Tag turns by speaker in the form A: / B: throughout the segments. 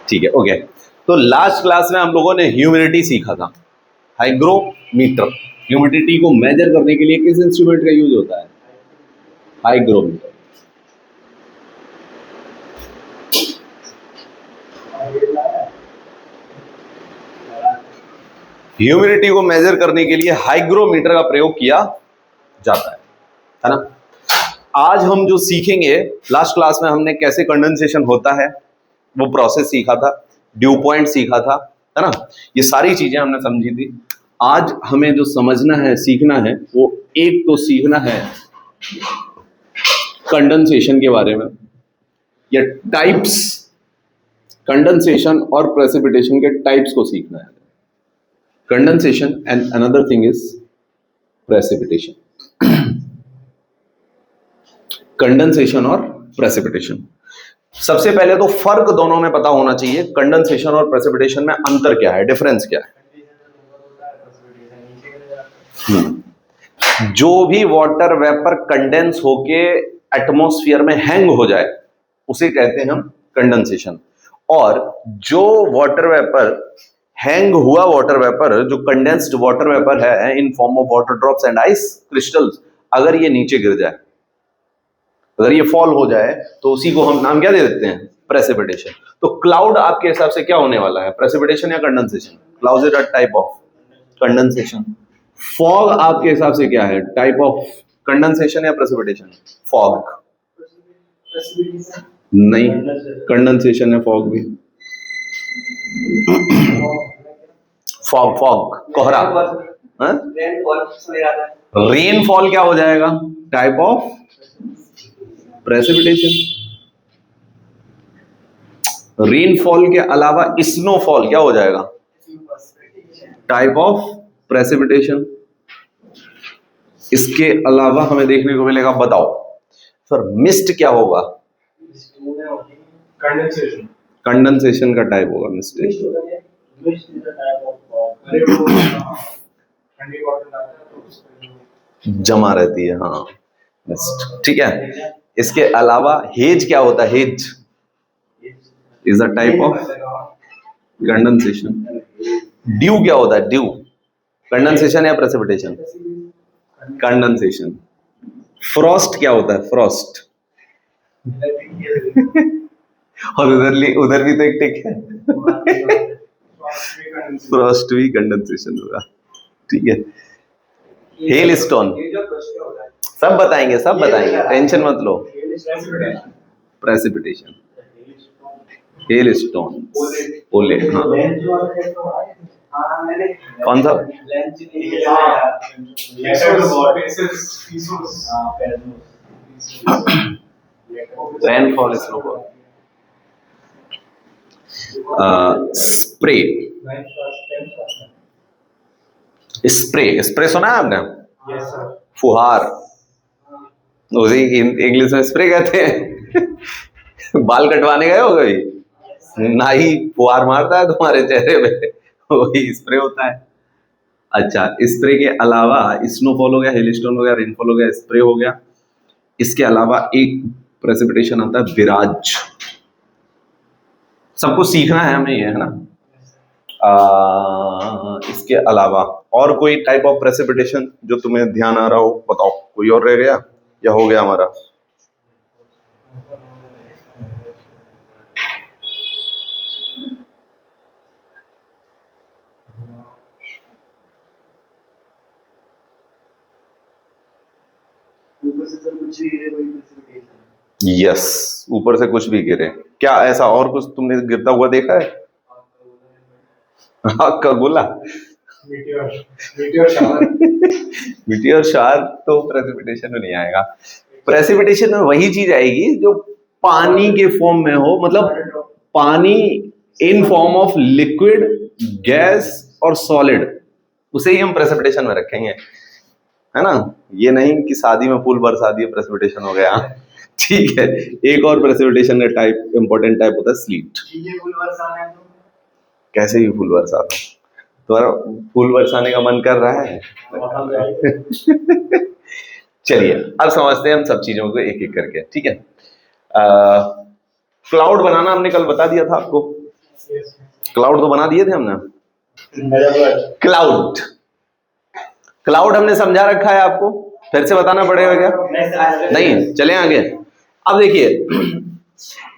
A: ठीक है, ओके। तो लास्ट क्लास में हम लोगों ने ह्यूमिडिटी सीखा था, हाइग्रोमीटर। ह्यूमिडिटी को मेजर करने के लिए किस इंस्ट्रूमेंट का यूज होता है? हाइग्रोमीटर। ह्यूमिडिटी को मेजर करने के लिए हाइग्रोमीटर का प्रयोग किया जाता है ना। आज हम जो सीखेंगे, लास्ट क्लास में हमने कैसे कंडेंसेशन होता है वो प्रोसेस सीखा था, ड्यू पॉइंट सीखा था, है ना। ये सारी चीजें हमने समझी थी। आज हमें जो समझना है, सीखना है, वो एक तो सीखना है कंडेंसेशन के बारे में, या टाइप्स, कंडेंसेशन और प्रेसिपिटेशन के टाइप्स को सीखना है। Condensation and another thing is precipitation. Condensation और प्रेसिपिटेशन। सबसे पहले तो फर्क दोनों में पता होना चाहिए, कंडेंसेशन और प्रेसिपिटेशन में अंतर क्या है, डिफरेंस क्या है। जो भी वाटर वेपर कंडेंस होके एटमॉस्फेयर में हैंग हो जाए उसे कहते हैं हम कंडेंसेशन। और जो वाटर वेपर, हैंग हुआ वाटर वेपर, जो कंडेंस्ड वाटर वेपर है in form of water drops and ice crystals, अगर ये नीचे गिर जाए, अगर ये फॉल हो जाए, तो उसी को हम नाम क्या दे देते हैं? प्रेसिपिटेशन। तो क्लाउड आपके हिसाब से क्या होने वाला है, प्रेसिपिटेशन या condensation? Cloud is a type of condensation. Fog आपके हिसाब से क्या है, टाइप ऑफ कंडेंसेशन या प्रेसिपिटेशन? फॉग नहीं, कंडेंसेशन है फॉग भी। फॉग, फॉग कोहरा। रेनफॉल क्या हो जाएगा, टाइप ऑफ प्रेसिपिटेशन। रेनफॉल के अलावा स्नोफॉल क्या हो जाएगा, टाइप ऑफ प्रेसिपिटेशन। इसके अलावा हमें देखने को मिलेगा, बताओ सर, मिस्ट क्या होगा? कंडेंसेशन। कंडेंसेशन का टाइप होगा मिस्ट। जमा रहती है, हाँ, मिस्ट। ठीक है। इसके अलावा हेज क्या होता है? Hedge is a type of condensation. Due क्या होता है? ड्यू कंडेंसेशन या प्रेसिपिटेशन? कंडेंसेशन। फ्रॉस्ट क्या होता है? फ्रॉस्ट और उधर भी तो एक टिक है। फ्रॉस्ट भी कंडेंसेशन होगा, ठीक है। हेल स्टोन, सब बताएंगे, सब बताएंगे, टेंशन मत लो। प्रेसिपिटेशन, हेल स्टोन, ओले, हाँ। कौन सा? Rainfall, snowfall. Spray, spray, spray सुना है आपने? फुहार, उसी इंग्लिश में स्प्रे कहते हैं। बाल कटवाने गए हो कभी? नाई फुहार मारता है तुम्हारे चेहरे पे, वही स्प्रे होता है। अच्छा, स्प्रे के अलावा स्नोफॉल हो गया, हेलस्टोन हो गया, रेनफॉल हो गया, स्प्रे हो गया। इसके अलावा एक प्रेसिपिटेशन आता है, विराज। सबको सीखना है हमें, ये है ना। इसके अलावा और कोई टाइप ऑफ प्रेसिपिटेशन जो तुम्हें ध्यान आ रहा हो, बताओ। कोई और रह गया या हो गया हमारा? यस, ऊपर से कुछ भी गिरे। क्या ऐसा और कुछ तुमने गिरता हुआ देखा है? आग का गोला, मीटियोर शावर तो प्रेसिपिटेशन में नहीं आएगा। प्रेसिपिटेशन में वही चीज आएगी जो पानी के फॉर्म में हो, मतलब पानी in form of liquid, gas और सॉलिड, उसे ही हम प्रेसिपिटेशन में रखेंगे, है ना। ये नहीं कि शादी में फूल बरसा दिए प्रेसिपिटेशन हो गया, ठीक है। एक और प्रेसिपिटेशन का टाइप, इंपॉर्टेंट टाइप होता है स्लीट। कैसे ही फूल बरसा दो, तुम्हारा फूल बरसाने का मन कर रहा है? चलिए अब समझते हैं हम सब चीजों को एक एक करके, ठीक है। क्लाउड बनाना हमने कल बता दिया था आपको, क्लाउड तो बना दिए थे हमने। क्लाउड क्लाउड हमने समझा रखा है, आपको फिर से बताना पड़ेगा क्या? नहीं, चले आगे। अब देखिए,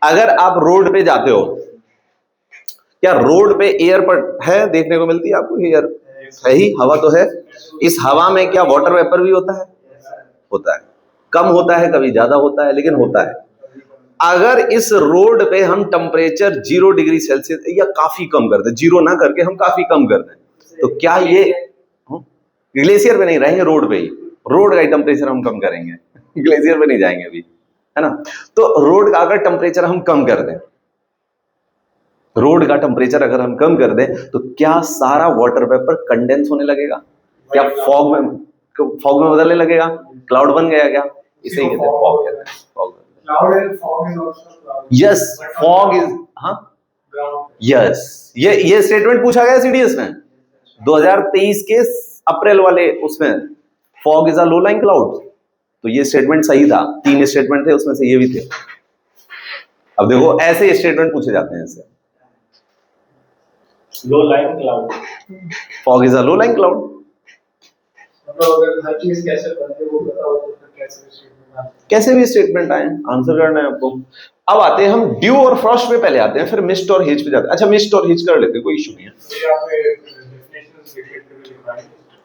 A: अगर आप रोड पे जाते हो, क्या रोड पे एयर पर है देखने को मिलती है आपको? एयर है ही, हवा तो है। इस हवा में क्या वाटर वेपर भी होता है? होता है। कम होता है, कभी ज्यादा होता है, लेकिन होता है। अगर इस रोड पे हम टेम्परेचर 0 डिग्री सेल्सियस या काफी कम कर दें, 0 ना करके हम काफी कम कर दें, तो क्या ये ग्लेशियर पे नहीं रहेंगे, रोड पे ही, रोड का टेम्परेचर हम कम करेंगे, ग्लेशियर पे नहीं जाएंगे अभी, है ना? तो रोड का अगर टेम्परेचर हम कम कर दें, रोड का टेम्परेचर अगर हम कम कर दें, तो क्या सारा वाटर वेपर कंडेंस होने लगेगा? क्या फॉग में बदलने लगेगा? क्लाउड बन गया क्या? इसे ही कहते हैं फॉग, कहते हैं फॉग। यस, फॉग इज, हाँ यस, ये स्टेटमेंट पूछा गया सीडीएस में 2023 के अप्रैल वाले उसमें, fog is a low lying cloud. तो ये स्टेटमेंट सही था, 3 स्टेटमेंट थे उसमें से ये भी थे। अब देखो ऐसे स्टेटमेंट पूछे जाते हैं इससे।
B: Low lying cloud,
A: fog is a low lying cloud.
B: अगर हर चीज कैसे बनती है वो बताओ, तो फिर
A: कैसे भी स्टेटमेंट आए, आंसर करना है आपको। अब आते हैं हम ड्यू और फ्रॉस्ट पे, पहले आते हैं, फिर मिस्ट और हेज पे जाते हैं। अच्छा, मिस्ट और हेज कर लेते हैं, कोई इशू नहीं है।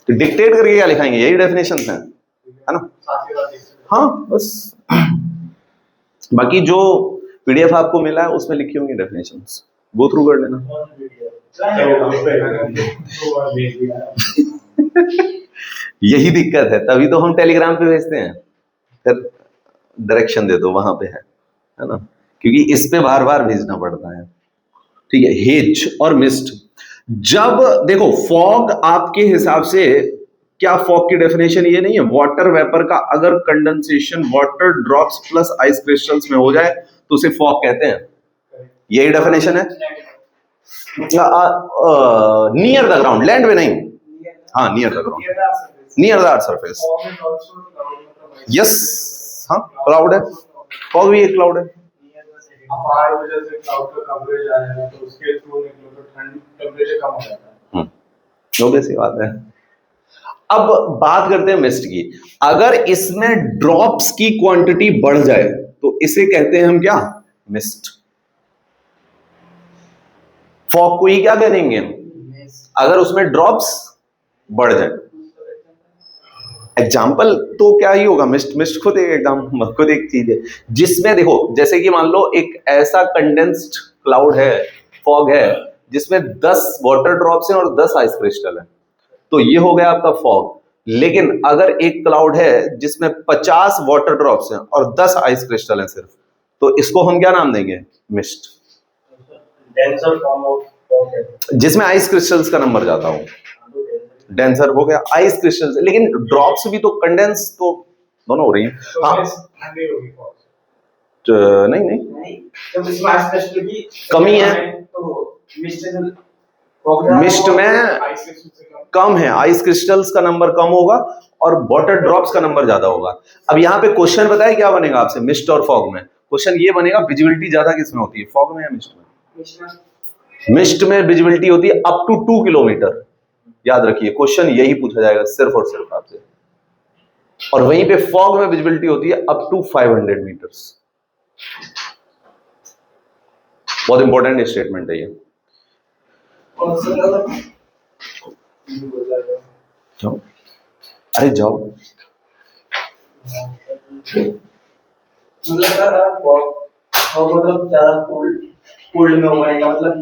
A: तो डिक्टेट करके क्या लिखाएंगे? यही डेफिनेशन है ना? हाँ बस, बाकी जो पीडीएफ आपको मिला है उसमें लिखी होंगी डेफिनेशंस, गो थ्रू कर लेना। यही दिक्कत है, तभी तो हम टेलीग्राम पे भेजते हैं, फिर डायरेक्शन दे दो वहां पे है ना, क्योंकि इस पे बार बार भेजना पड़ता है। ठीक है, हेज और मिस्ट। जब देखो फॉग आपके हिसाब से, क्या फॉग की डेफिनेशन ये नहीं है, वाटर वेपर का अगर condensation water drops plus ice crystals में हो जाए तो उसे फॉग कहते हैं, यही डेफिनेशन है। नियर द ग्राउंड, लैंड में नहीं, हाँ near the ground, near the earth surface. Yes, हाँ क्लाउड है, फॉग भी एक क्लाउड है। सी बात है। अब बात करते हैं मिस्ट की। अगर इसमें ड्रॉप्स की क्वांटिटी बढ़ जाए तो इसे कहते हैं हम क्या? मिस्ट। फॉग को ही क्या कहेंगे अगर उसमें ड्रॉप्स बढ़ जाए? एग्जाम्पल तो क्या ही होगा, मिस्ट, मिस्ट खुद एक एग्जाम्पल, खुद एक चीज है जिसमें देखो, जैसे कि मान लो एक ऐसा कंडेंस्ड क्लाउड है, फॉग है, जिसमें 10 वाटर ड्रॉप्स हैं और 10 आइस क्रिस्टल है, तो ये हो गया आपका फॉग। लेकिन अगर एक क्लाउड है जिसमें 50 वाटर ड्रॉप्स हैं और 10 आइस क्रिस्टल हैं सिर्फ, तो इसको हम क्या नाम देंगे? Mist.
B: Denser form of fog है,
A: जिसमें आइस क्रिस्टल्स का नंबर ज्यादा हो, डेंसर हो गया आइस क्रिस्टल्स। लेकिन ड्रॉप्स भी तो कंडेंस तो दोनों हो रही हैं।
B: तो
A: हाँ नहीं नहीं,
B: जब इसमें आइस क्रिस्टल की
A: कमी है
B: तो
A: मिस्ट में कम है, आइस क्रिस्टल्स का नंबर कम होगा और वाटर ड्रॉप्स का नंबर ज्यादा होगा। अब यहाँ पे क्वेश्चन बताए क्या बनेगा आपसे मिस्ट और फॉग में? क्वेश्चन ये बनेगा विजिबिलिटी ज्यादा किसमें होती है, फॉग में या मिस्ट में? मिस्ट में विजिबिलिटी होती है अप टू 2 किलोमीटर। याद रखिए, क्वेश्चन यही पूछा जाएगा सिर्फ और सिर्फ आपसे। और वहीं पे फॉग में विजिबिलिटी होती है अप टू 500 मीटर्स। बहुत इंपॉर्टेंट स्टेटमेंट है ये। जाओ, अरे जाओ।
B: मतलब ज्यादा कोल्ड में होगा, मतलब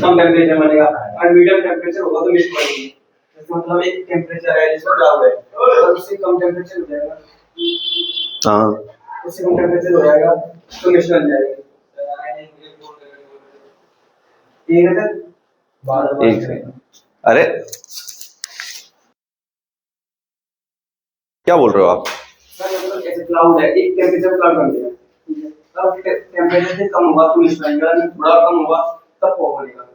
B: कम टेम्परेचर बनेगा और मीडियम टेम्परेचर होगा तो मिस्ट बनेगी। मतलब एक टेम्परेचर है जिसमें क्लाउड है, और उससे कम टेम्परेचर हो जाएगा,
A: हाँ
B: उससे कम टेम्परेचर हो जाएगा तो मिस्ट बन जाएगी।
A: एक सेकंड, अरे क्या बोल रहे हो आप?
B: मतलब ऐसे क्लाउड है, एक टेम्परेचर क्लाउड बन गया, ठीक है, तब टेम्परेचर से कम होगा तो मिस्ट बनेगा, थोड़ा कम होगा तब फॉग बनेगा।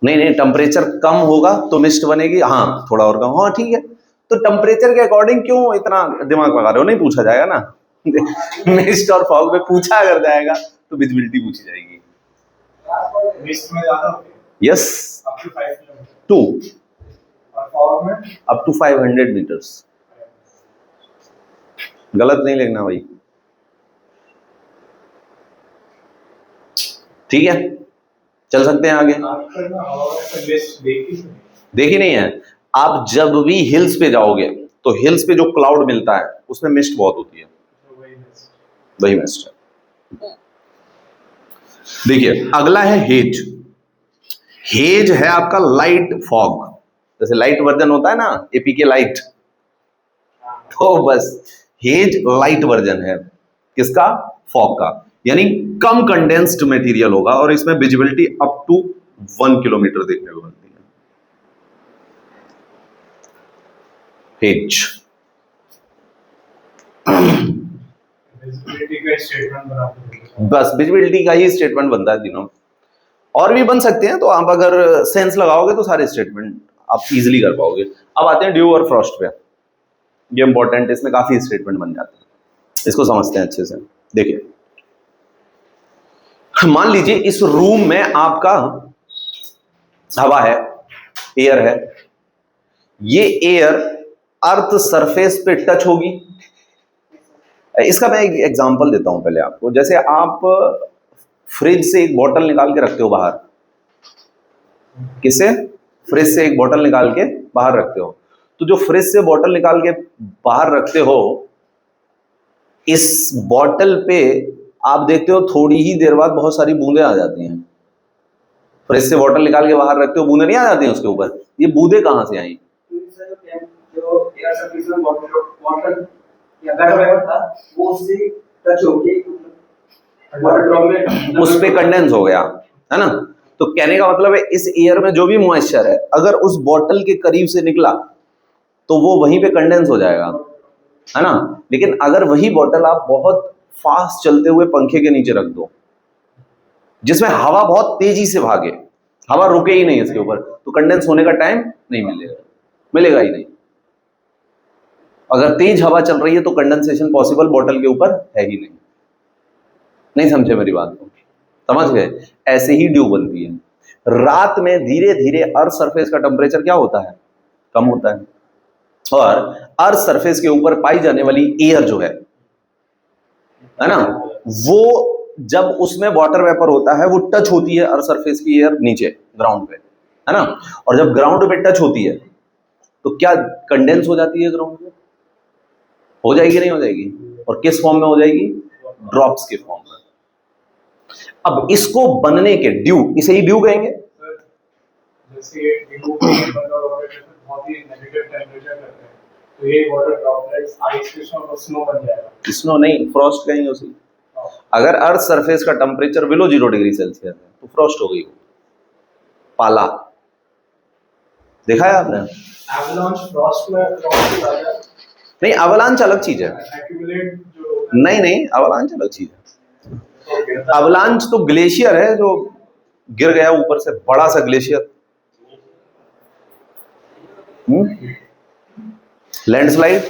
A: नहीं, टेम्परेचर कम होगा तो मिस्ट बनेगी, हाँ थोड़ा और कम, हाँ ठीक है। तो टेम्परेचर के अकॉर्डिंग क्यों इतना दिमाग लगा रहे हो? नहीं पूछा जाएगा ना मिस्ट और फॉग में पूछा अगर जाएगा तो विजिबिलिटी पूछी जाएगी।
B: मिस्ट में ज्यादा होती है,
A: यस,
B: up to 5 किलोमीटर,
A: 2
B: और फॉग में
A: अप टू 500 मीटर्स। गलत नहीं लिखना भाई, ठीक है, चल सकते हैं आगे।
B: आजकल ना हवा में मिस्ट
A: देखी नहीं है, आप जब भी हिल्स पे जाओगे तो हिल्स पे जो क्लाउड मिलता है उसमें मिस्ट बहुत होती है, वही मिस्ट है। देखिए अगला है हेज। हेज है आपका लाइट फॉग, जैसे लाइट वर्जन होता है ना एपीके लाइट, तो बस हेज लाइट वर्जन है किसका, फॉग का, यानी कम कंडेंस्ड मटेरियल होगा और इसमें विजिबिलिटी अप टू 1 किलोमीटर देखने को मिलती है। हेज
B: विजिबिलिटी का स्टेटमेंट बना के,
A: बस विजिबिलिटी का ही स्टेटमेंट बनता है तीनों, और भी बन सकते हैं, तो आप अगर सेंस लगाओगे तो सारे स्टेटमेंट आप इजीली कर पाओगे। अब आते हैं ड्यू और फ्रॉस्ट पे, ये इंपॉर्टेंट है, इसमें काफी स्टेटमेंट बन जाते हैं, इसको समझते हैं अच्छे से। देखिए मान लीजिए इस रूम में आपका हवा है, एयर है, ये एयर अर्थ सरफेस पे टच होगी। इसका मैं एक एग्जांपल देता हूं पहले आपको, जैसे आप फ्रिज से एक बोतल निकाल के रखते हो बाहर, किससे, फ्रिज से एक बोतल निकाल के बाहर रखते हो, तो जो फ्रिज से बोतल निकाल के बाहर रखते हो, इस बोतल पे आप देखते हो थोड़ी ही देर बाद बहुत सारी बूंदें आ जाती हैं। फ्रिज से बोतल निकाल के बाहर रखते हो, बूंदें नहीं आ जाती हैं उसके ऊपर, ये बूंदें कहां से आई?
B: जो एयर सर्विस में वाटर या बैटर वेपर था वो उससे टच होके वाटर ड्रॉप में
A: उस पे कंडेंस हो गया, है ना। तो कहने का मतलब है इस एयर में जो भी मॉइस्चर है अगर उस बोतल के करीब से निकला तो वो वहीं पे कंडेंस हो जाएगा, है ना। लेकिन अगर वही बोतल आप बहुत फास्ट चलते हुए पंखे के नीचे रख दो जिसमें हवा बहुत तेजी से भागे, हवा रुके ही नहीं इसके ऊपर, तो कंडेंस होने का टाइम नहीं मिलेगा, मिलेगा ही नहीं। अगर तेज हवा चल रही है तो कंडेंसेशन पॉसिबल बोतल के ऊपर है ही नहीं। नहीं समझे मेरी बात को, समझ गए? ऐसे ही ड्यू बनती है। रात में धीरे धीरे अर्थ सरफेस का टेम्परेचर क्या होता है, कम होता है, और अर्थ सरफेस के ऊपर पाई जाने वाली एयर जो है ना, वो जब उसमें वाटर वेपर होता है वो टच होती है अर्थ सरफेस की एयर नीचे ग्राउंड पे, है ना। और जब ग्राउंड पे टच होती है तो क्या कंडेंस हो जाती है ग्राउंड पे, हो जाएगी नहीं हो जाएगी, और किस फॉर्म में हो जाएगी, ड्रॉप्स के फॉर्म में। अब इसको बनने के ड्यू, इसे ही ड्यू कहेंगे।
B: जैसे ये ड्यू बहुत ही नेगेटिव टेंपरेचर करते हैं तो ये वाटर ड्रॉपलेट्स आइस क्रिस्टल और स्नो बन जाएगा।
A: स्नो नहीं, फ्रॉस्ट कहेंगे उसे। अगर अर्थ सरफेस का टेम्परेचर बिलो 0 डिग्री सेल्सियस है तो फ्रॉस्ट हो गई, पाला। देखा है आपने?
B: एवलांच फ्रॉस्ट में फ्रॉस्ट आ जाए
A: नहीं, अवलांच अलग चीज है।
B: एक्यूमुलेट जो
A: नहीं नहीं, अवलांच अलग चीज है। अवलांच तो ग्लेशियर है जो गिर गया ऊपर से, बड़ा सा ग्लेशियर। लैंडस्लाइड,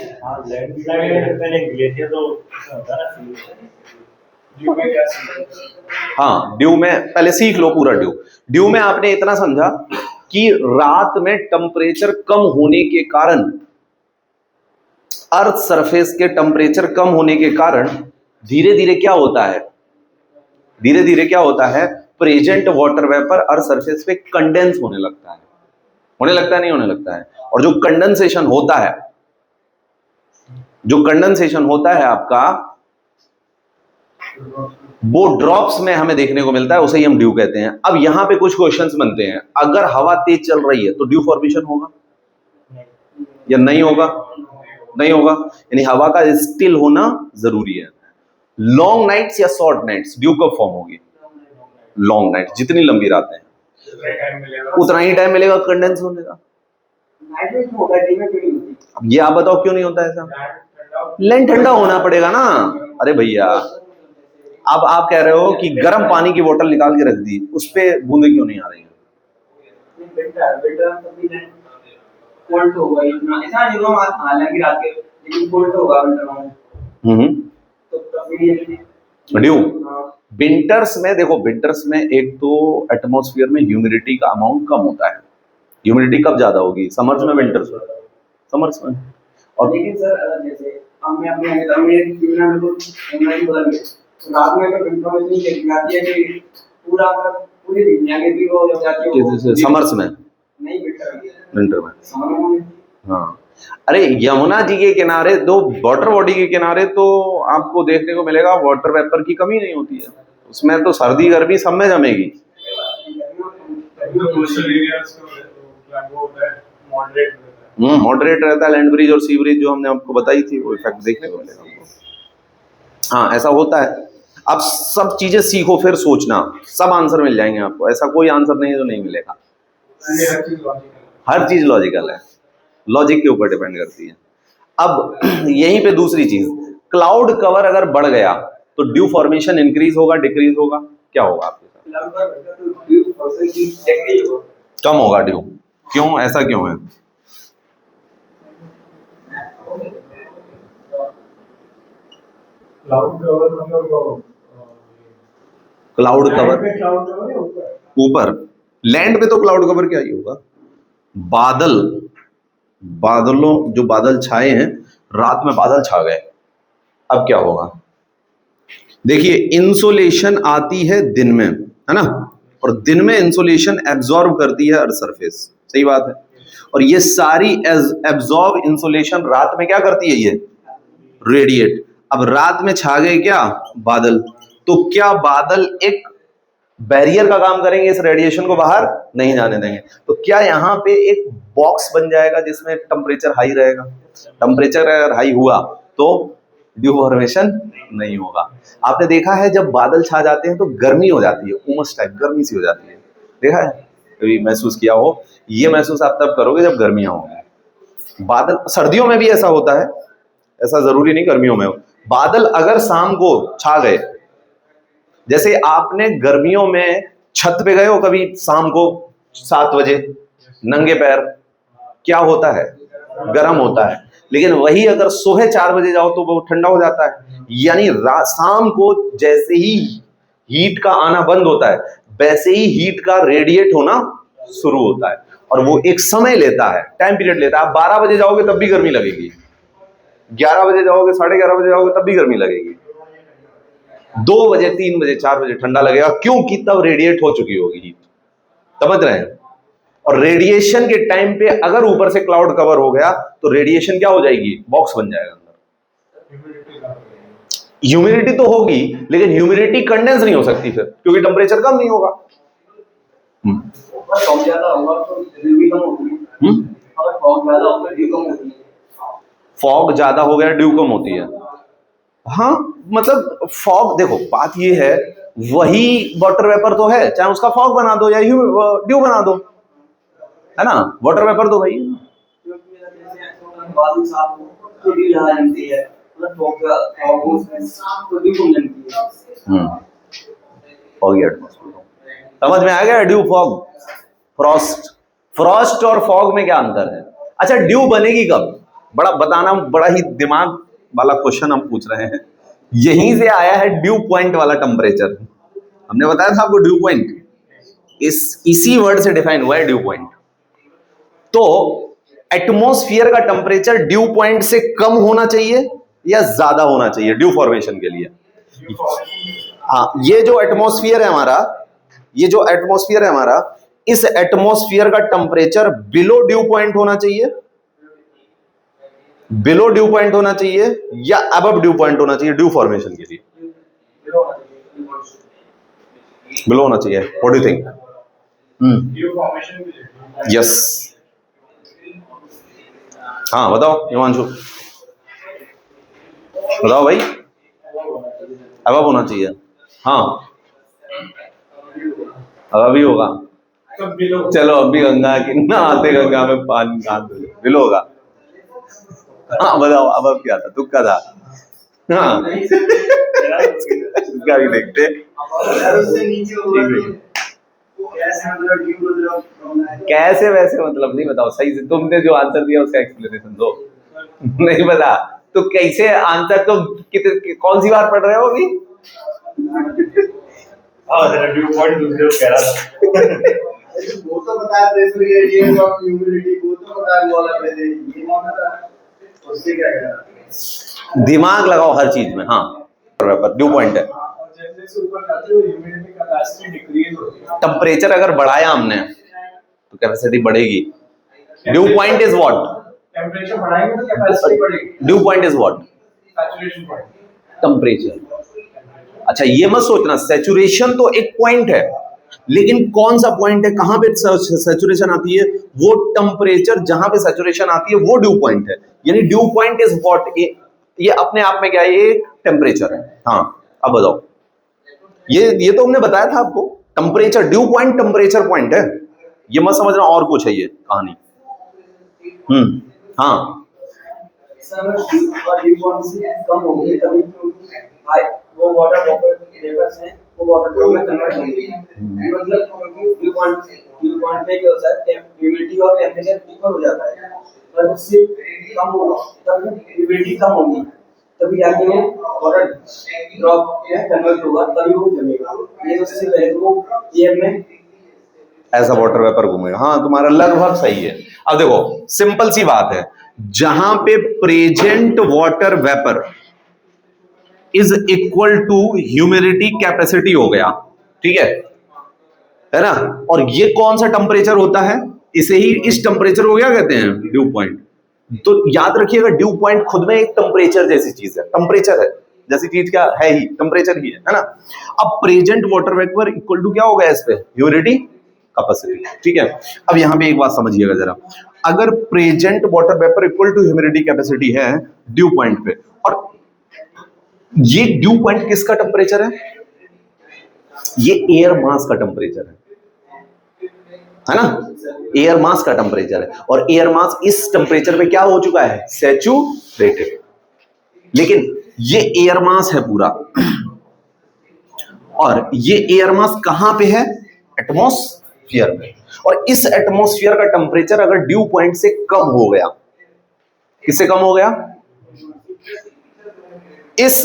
B: लैंडस्लाइड पहले ग्लेशियर तो होता है ना, ड्यू में क्या
A: हाँ ड्यू में पहले सीख लो पूरा ड्यू। ड्यू में आपने इतना समझा कि रात में टेम्परेचर कम होने के कारण, अर्थ सरफेस के टेम्परेचर कम होने के कारण धीरे धीरे क्या होता है, धीरे धीरे क्या होता है, present water vapour earth surface पे कंडेंस होने लगता है। होने लगता है, नहीं होने लगता है। और जो कंडेंसेशन होता है, जो कंडेंसेशन होता है आपका, वो ड्रॉप्स में हमें देखने को मिलता है, उसे ही हम ड्यू कहते हैं। अब यहां पे कुछ क्वेश्चंस बनते हैं, अगर हवा तेज चल रही है तो ड्यू फॉर्मेशन होगा या नहीं होगा? नहीं होगा, यानी हवा का स्टिल होना जरूरी है। लॉन्ग नाइट्स या शॉर्ट नाइट्स, ड्यू कब फॉर्म होगी? लॉन्ग नाइट, जितनी लंबी रातें हैं उतना ही टाइम मिलेगा कंडेंस होने का।
B: नाइट में क्यों होता है, डे में क्यों नहीं होती?
A: अब ये आप बताओ क्यों नहीं होता ऐसा? लैंड ठंडा होना पड़ेगा ना। अरे भैया, अब आप कह रहे हो कि गर्म पानी की बोतल निकाल के रख दी, उस पे बूंदे क्यों नहीं आ रही है?
B: कोल्ड होगा, इतना ऐसा नहीं होगा हालांकि रात के, लेकिन कोल्ड होगा विंटर में, तो तब भी
A: ड्यू।
B: हाँ,
A: विंटर्स में देखो, विंटर्स में एक तो एटमॉस्फेयर में ह्यूमिडिटी का अमाउंट कम होता है। ह्यूमिडिटी कब ज्यादा होगी, समर्स में विंटर्स में? समर्स में। और
B: लेकिन सर जैसे हमने अपने घर में दुनिया में कुछ नहीं बदल गए, तो रात में तो विंडो में इतनी गर्मी आती है कि पूरा पूरी दुनिया की भी वो हो जाती है।
A: समर्स में?
B: नहीं, विंटर में।
A: विंटर में।
B: समर में।
A: हाँ, अरे यमुना जी के किनारे, दो वाटर बॉडी के किनारे तो आपको देखने को मिलेगा वाटर वेपर की कमी नहीं होती है। उसमें तो सर्दी गर्मी सब में जमेगी। मॉडरेट रहता है, लैंड ब्रिज और सी ब्रिज जो हमने आपको बताई थी, वो इफेक्ट देखने को मिलेगा आपको। हाँ, ऐसा होता है। अब सब चीजें सीखो, फिर सोचना, सब आंसर मिल जाएंगे आपको। ऐसा कोई आंसर नहीं है जो नहीं मिलेगा। हर चीज लॉजिकल है, लॉजिक के ऊपर डिपेंड करती है। अब यहीं पे दूसरी चीज, क्लाउड कवर अगर बढ़ गया तो ड्यू फॉर्मेशन इंक्रीज होगा, डिक्रीज होगा, क्या होगा आपके साथ? कम होगा ड्यू। क्यों, ऐसा क्यों है? क्लाउड कवर ऊपर, लैंड पे तो क्लाउड कवर क्या ही होगा। बादल, बादलों, जो बादल छाए हैं, रात में बादल छा गए, अब क्या होगा? देखिए, इंसोलेशन आती है दिन में, है ना, और दिन में इंसोलेशन एब्जॉर्ब करती है अर्थ सरफेस, सही बात है। और ये सारी एब्जॉर्ब इंसोलेशन रात में क्या करती है? ये रेडिएट। अब रात में छा गए क्या बादल, तो क्या बादल एक बैरियर का काम करेंगे, इस रेडिएशन को बाहर नहीं जाने देंगे। तो क्या यहाँ पे एक बॉक्स बन जाएगा जिसमें टेम्परेचर हाई रहेगा। टेम्परेचर अगर हाई हुआ तो ड्यू फॉर्मेशन नहीं होगा। आपने देखा है जब बादल छा जाते हैं तो गर्मी हो जाती है, उमस टाइप गर्मी सी हो जाती है, देखा है कभी, महसूस किया हो? ये महसूस आप तब करोगे जब गर्मियां होंगी। बादल सर्दियों में भी ऐसा होता है, ऐसा जरूरी नहीं गर्मियों में हो। बादल अगर शाम को छा गए, जैसे आपने गर्मियों में छत पे गए हो कभी शाम को 7 बजे नंगे पैर, क्या होता है? गर्म होता है। लेकिन वही अगर सुबह 4 बजे जाओ तो वो ठंडा हो जाता है। यानी शाम को जैसे ही हीट का आना बंद होता है, वैसे ही हीट का रेडिएट होना शुरू होता है, और वो एक समय लेता है, टाइम पीरियड लेता है। आप 12 बजे जाओगे तब भी गर्मी लगेगी, 11 बजे जाओगे, 11:30 बजे जाओगे तब भी गर्मी लगेगी, 2 बजे, 3 बजे, 4 बजे ठंडा लगेगा, क्योंकि तब रेडिएट हो चुकी होगी हीट। समझ रहे हैं? और रेडिएशन के टाइम पे अगर ऊपर से क्लाउड कवर हो गया तो रेडिएशन क्या हो जाएगी? बॉक्स बन जाएगा अंदर। ह्यूमिडिटी तो होगी, लेकिन ह्यूमिडिटी कंडेंस नहीं हो सकती फिर, क्योंकि टेम्परेचर कम नहीं होगा। फॉग ज्यादा हो गया, ड्यू कम होती है। हाँ, मतलब फॉग, देखो बात ये है, वही वाटर वेपर तो है, चाहे उसका फॉग बना दो या ड्यू बना दो, है ना, वाटर वेपर तो भाई। समझ में आ गया? Due, fog, Frost. फ्रॉस्ट और फॉग में क्या अंतर है? अच्छा, ड्यू बनेगी कब? बड़ा बताना, बड़ा ही दिमाग वाला क्वेश्चन हम पूछ रहे हैं। यहीं से आया है ड्यू पॉइंट वाला टेम्परेचर। हमने बताया था आपको ड्यू पॉइंट, इसी वर्ड से डिफाइन हुआ है ड्यू पॉइंट। तो एटमॉस्फेयर का टेम्परेचर ड्यू पॉइंट से कम होना चाहिए या ज्यादा होना चाहिए ड्यू फॉर्मेशन के लिए? हाँ, ये जो एटमॉस्फेयर है हमारा, ये जो एटमॉस्फेयर है हमारा, इस एटमॉस्फेयर का टेम्परेचर बिलो ड्यू पॉइंट होना चाहिए, बिलो ड्यू पॉइंट होना चाहिए या अबव ड्यू पॉइंट होना चाहिए ड्यू फॉर्मेशन के लिए? बिलो होना चाहिए। What do you think? Yes, हाँ बताओ हिमांशु, बताओ भाई। अबव होना चाहिए, हाँ अब भी होगा। चलो अभी गंगा की नहाते, गंगा में पानी बिलो होगा। हाँ बताओ, अब क्या था, तुक्का था। हाँ क्या भी देखते, कैसे वैसे मतलब नहीं, बताओ सही से, तुमने जो आंसर दिया उसका एक्सप्लेनेशन दो। नहीं पता तो कैसे आंसर, तो कौन सी बार पढ़ रहे हो अभी?
C: हाँ जरा ड्यू पॉइंट दूसरे को कह रहा था।
B: वो तो बताया प्रेशर ग्रेडियंट और ह्यूमिडिटी, वो तो बताया मोलर में ये नहीं पता, उससे क्या करना।
A: दिमाग लगाओ हर चीज में। हाँ वेपर ड्यू पॉइंट है।
B: और जैसे से ऊपर जाते हो ह्यूमिडिटी कैपेसिटी डिक्रीज होती है।
A: टेम्परेचर अगर बढ़ाया हमने तो कैपेसिटी बढ़ेगी। Due point is what?
B: Temperature बढ़ाएंगे तो कैपेसिटी बढ़ेगी।
A: Due point is what?
B: Saturation point.
A: Temperature. अच्छा ये मत सोचना सैचुरेशन तो एक पॉइंट है, लेकिन कौन सा पॉइंट है, कहां पे सैचुरेशन आती है, वो टेम्परेचर जहां पे सैचुरेशन आती है वो ड्यू पॉइंट है। यानी ड्यू पॉइंट इज व्हाट, ये अपने आप में क्या है, ये टेम्परेचर है। हाँ अब बताओ, ये तो हमने बताया था आपको, temperature dew point temperature point है, ये मत समझना और कुछ है ये कहानी। हाँ
B: सर और ड्यू पॉइंट से कम होगी तभी तो हाई वो वाटर वेपर्स हैं वो वाटर टू में कन्वर्ट होंगे। मतलब ड्यू पॉइंट पे क्या होता है, ह्यूमिडिटी और टेंपरेचर इक्वल हो जाता है, पर उससे कम होगा तब ह्यूमिडिटी कम होगी तभी जाके वो वाटर ड्रॉप में कन्वर्ट होगा तभी वो जमेगा। ये उससे पहले तो वो एयर में
A: ऐसा वाटर वेपर घूमेगा। हाँ तुम्हारा लगभग सही है। अब देखो सिंपल सी बात है, जहां पे present water vapour is equal to humidity capacity हो गया, ठीक है ना, और ये कौन सा टेम्परेचर होता है, इसे ही इस टेम्परेचर को क्या कहते हैं, ड्यू पॉइंट। तो याद रखिएगा ड्यू पॉइंट खुद में एक टेम्परेचर जैसी चीज है, टेम्परेचर है जैसी चीज, क्या है ही टेम्परेचर ही है ना। अब present water vapour equal to क्या हो गया इस पे, ह्यूमिडिटी कैपेसिटी, ठीक है। अब यहां पे एक बात समझिएगा जरा, अगर present water vapour equal to humidity capacity है ड्यू पॉइंट पे, और ये ड्यू पॉइंट किसका टेम्परेचर है, ये एयर मास का टेम्परेचर है ना, एयर मास का टेम्परेचर है, और एयर मास इस टेम्परेचर पे क्या हो चुका है, सैचुरेटेड। लेकिन ये एयर मास है पूरा, और ये एयर मास कहां पे है, एटमॉस्फेयर में, और इस एटमॉस्फेयर का टेम्परेचर अगर ड्यू पॉइंट से कम हो गया, किससे कम हो गया, इस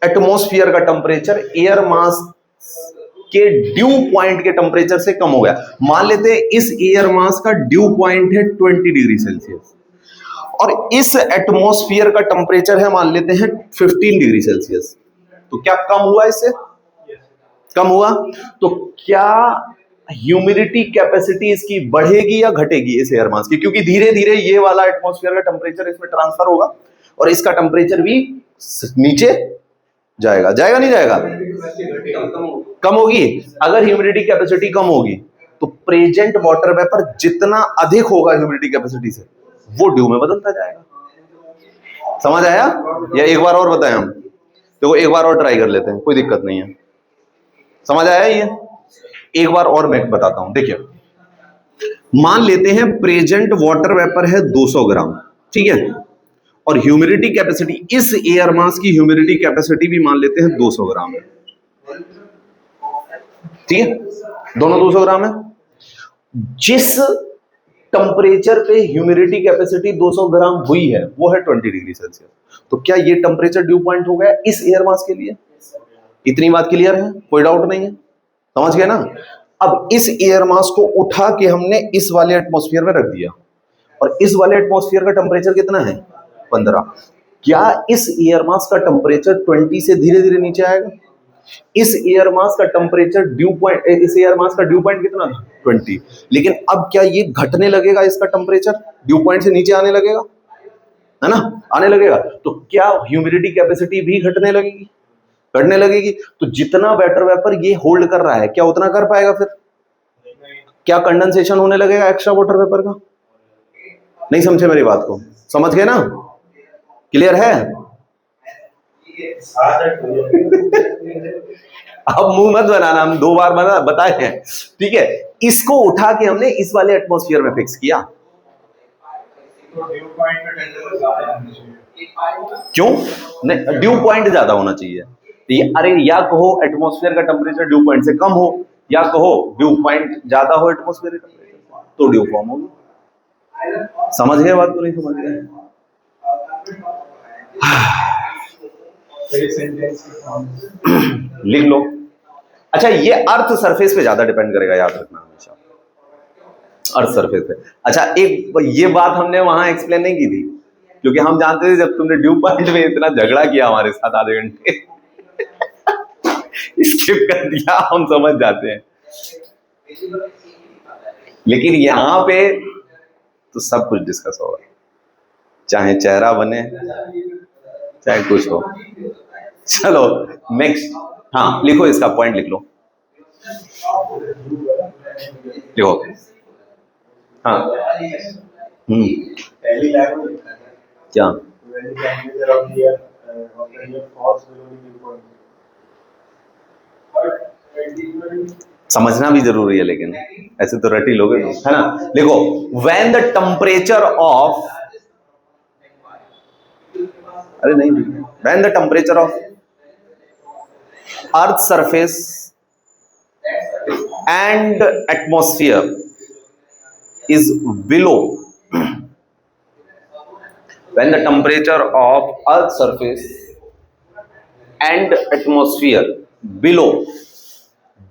A: एटमॉस्फेयर का टेम्परेचर एयर मास के ड्यू पॉइंट के टेम्परेचर से कम हो गया। मान लेते हैं इस एयर मास का ड्यू पॉइंट है 20 डिग्री सेल्सियस, और इस एटमॉस्फेयर का टेम्परेचर है मान लेते हैं 15 डिग्री सेल्सियस, तो क्या कम हुआ, इससे कम हुआ, तो क्या ह्यूमिडिटी कैपेसिटी इसकी बढ़ेगी या घटेगी इस एयर मास की, क्योंकि धीरे धीरे ये वाला एटमॉस्फेयर का टेम्परेचर इसमें ट्रांसफर होगा और इसका टेम्परेचर भी नीचे जाएगा, जाएगा नहीं जाएगा, कम होगी। अगर ह्यूमिडिटी कैपेसिटी कम होगी तो प्रेजेंट वाटर वेपर जितना अधिक होगा ह्यूमिडिटी कैपेसिटी से, वो ड्यू में बदलता जाएगा। समझ आया, या एक बार और बताएं हम, देखो एक बार और ट्राई कर लेते हैं, कोई दिक्कत नहीं है। समझ आया ये, एक बार और मैं बताता हूं, देखिए मान लेते हैं प्रेजेंट वाटर वेपर है 200 ग्राम, ठीक है, और ह्यूमिडिटी कैपेसिटी, इस एयर मास की ह्यूमिडिटी कैपेसिटी भी मान लेते हैं 200 ग्राम है, ठीक है, दोनों 200 ग्राम है। जिस टेम्परेचर पे ह्यूमिडिटी कैपेसिटी 200 ग्राम हुई है वो है 20 डिग्री सेल्सियस, तो क्या ये टेम्परेचर ड्यू पॉइंट हो गया इस एयर मास के लिए। इतनी बात क्लियर है, कोई डाउट नहीं है, समझ गए ना। अब इस एयर मास को उठा के हमने इस वाले एटमॉस्फेयर में रख दिया, और इस वाले एटमॉस्फेयर का टेम्परेचर कितना है, 15। क्या इस एयर मास का टेम्परेचर 20 से धीरे धीरे नीचे आएगा, इस एयर मास का टेम्परेचर ड्यू पॉइंट, इस एयर मास का ड्यू पॉइंट कितना था, 20, लेकिन अब क्या ये घटने लगेगा, इसका टेम्परेचर ड्यू पॉइंट से नीचे आने लगेगा, है ना, आने लगेगा, तो क्या ह्यूमिडिटी कैपेसिटी भी घटने लगेगी, घटने लगेगी। तो जितना वाटर वेपर ये होल्ड कर रहा है क्या उतना कर पाएगा, फिर क्या कंडेंसेशन होने लगेगा एक्स्ट्रा वाटर वेपर का। नहीं समझे मेरी बात को, समझ गए ना, क्लियर है। अब मुंह मत बनाना, हम 2 बार बताए हैं, ठीक है। इसको उठा के हमने इस वाले एटमॉस्फेयर में फिक्स किया, क्यों, नहीं ड्यू पॉइंट ज्यादा होना चाहिए, अरे या कहो एटमॉस्फेयर का टेम्परेचर ड्यू पॉइंट से कम हो, या कहो ड्यू पॉइंट ज्यादा हो एटमॉस्फेयर का टेम्परेचर, तो ड्यू फॉर्म होगी। समझ गए बात को, नहीं समझ गए। लिख लो। अच्छा, ये अर्थ सरफेस पे ज्यादा डिपेंड करेगा, याद रखना हमेशा, अर्थ सरफेस पे। अच्छा, एक ये बात हमने वहां एक्सप्लेन नहीं की थी, क्योंकि हम जानते थे जब तुमने ड्यू पॉइंट में इतना झगड़ा किया हमारे साथ आधे घंटे स्किप कर दिया, हम समझ जाते हैं। लेकिन यहां पे तो सब कुछ डिस्कस होगा, चाहे चेहरा बने चाहे कुछ हो। चलो नेक्स्ट, हाँ लिखो, इसका पॉइंट लिख लो, लिखो। हाँ
C: पहली लाइन में
A: क्या समझना भी जरूरी है, लेकिन ऐसे तो रटी लोगे, है ना। देखो, व्हेन द टेम्परेचर ऑफ, अरे नहीं, when the temperature of earth surface and atmosphere is below, when the temperature of earth surface and atmosphere below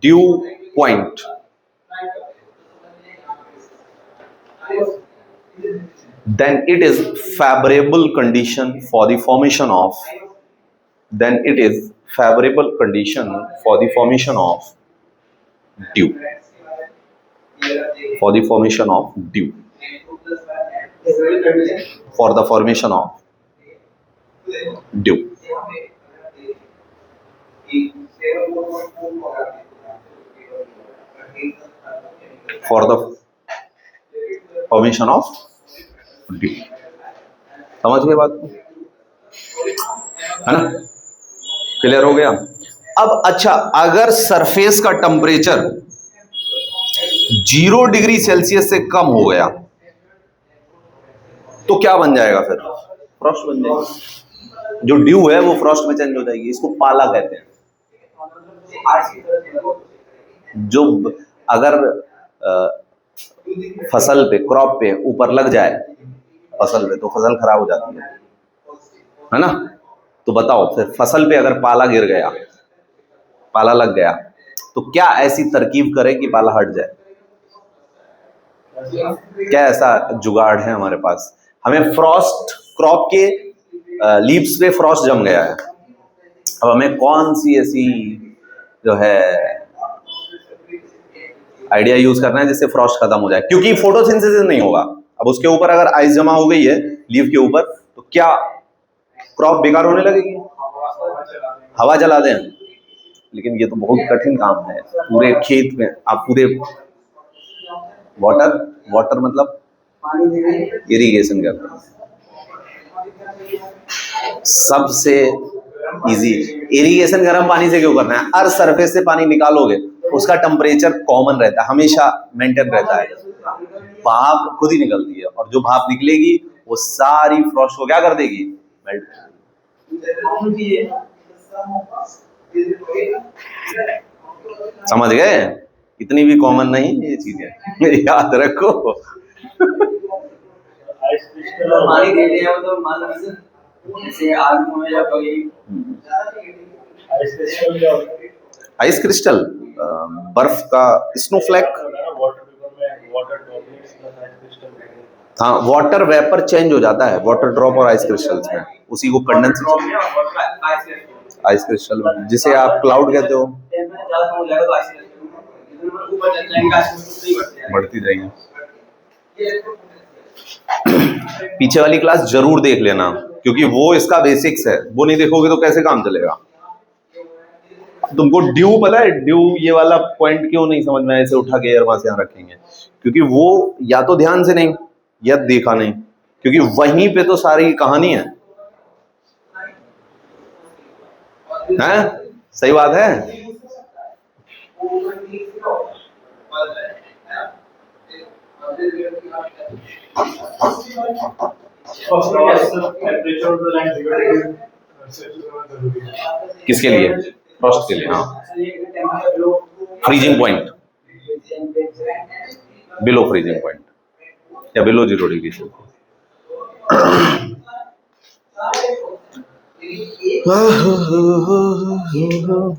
A: dew point, then it is favorable condition for the formation of, then it is favorable condition for the formation of dew, for the formation of dew, for the formation of dew, for the formation of dew। समझ गए बात, है ना, clear हो गया। अब अच्छा, अगर सरफेस का टेम्परेचर 0 डिग्री सेल्सियस से कम हो गया तो क्या बन जाएगा फिर? फ्रॉस्ट बन जाएगी। जो ड्यू है वो फ्रॉस्ट में चेंज हो जाएगी, इसको पाला कहते हैं। जो अगर फसल पे, क्रॉप पे ऊपर लग जाए फसल पे, तो फसल खराब हो जाती है ना। तो बताओ फिर फसल पे अगर पाला गिर गया, पाला लग गया, तो क्या ऐसी तरकीब करें कि पाला हट जाए? क्या ऐसा जुगाड़ है हमारे पास? हमें फ्रॉस्ट, क्रॉप के लीव्स पे फ्रॉस्ट जम गया है, अब हमें कौन सी ऐसी जो है आइडिया यूज करना है जिससे फ्रॉस्ट खत्म हो जाए? क्योंकि फोटोसिंथेसिस नहीं होगा। अब उसके ऊपर अगर आइस जमा हो गई है लीव के ऊपर, तो क्या क्रॉप बेकार होने लगेगी? हवा चला दें, लेकिन ये तो बहुत कठिन काम है। पूरे खेत में आप पूरे वाटर, वाटर मतलब इरिगेशन करते हैं, सबसे इजी। इरिगेशन गर्म पानी से क्यों करना है? अर्थ सरफेस से पानी निकालोगे, उसका टेम्परेचर कॉमन रहता है, हमेशा मेंटेन रहता है, भाप खुद ही निकलती है, और जो भाप निकलेगी वो सारी फ्रॉस्ट को क्या कर देगी? मेल्ट कर देगी। समझ गए? इतनी भी कॉमन नहीं ये चीजें, याद रखो।
B: पानी दे दिया तो मान लीजिए जैसे आग में या कोई
A: आइस क्रिस्टल, बर्फ का स्नोफ्लैक। हाँ, वाटर वेपर चेंज हो जाता है वाटर ड्रॉप और आइस क्रिस्टल्स में, उसी को कंडेंसेशन, आइस क्रिस्टल, जिसे आप क्लाउड कहते हो, बढ़ती जाएगी। पीछे वाली क्लास जरूर देख लेना, क्योंकि वो इसका बेसिक्स है, वो नहीं देखोगे तो कैसे काम चलेगा। तुमको ड्यू पता है? ड्यू ये वाला पॉइंट क्यों नहीं समझ में आया, इसे उठा के एयर वहां से यहाँ रखेंगे, क्योंकि वो या तो ध्यान से नहीं या देखा नहीं, क्योंकि वहीं पे तो सारी कहानी है। सही बात है। किसके लिए? फ्रॉस्ट के लिए। हाँ, freezing point, below freezing point या बिलो 0 डिग्री।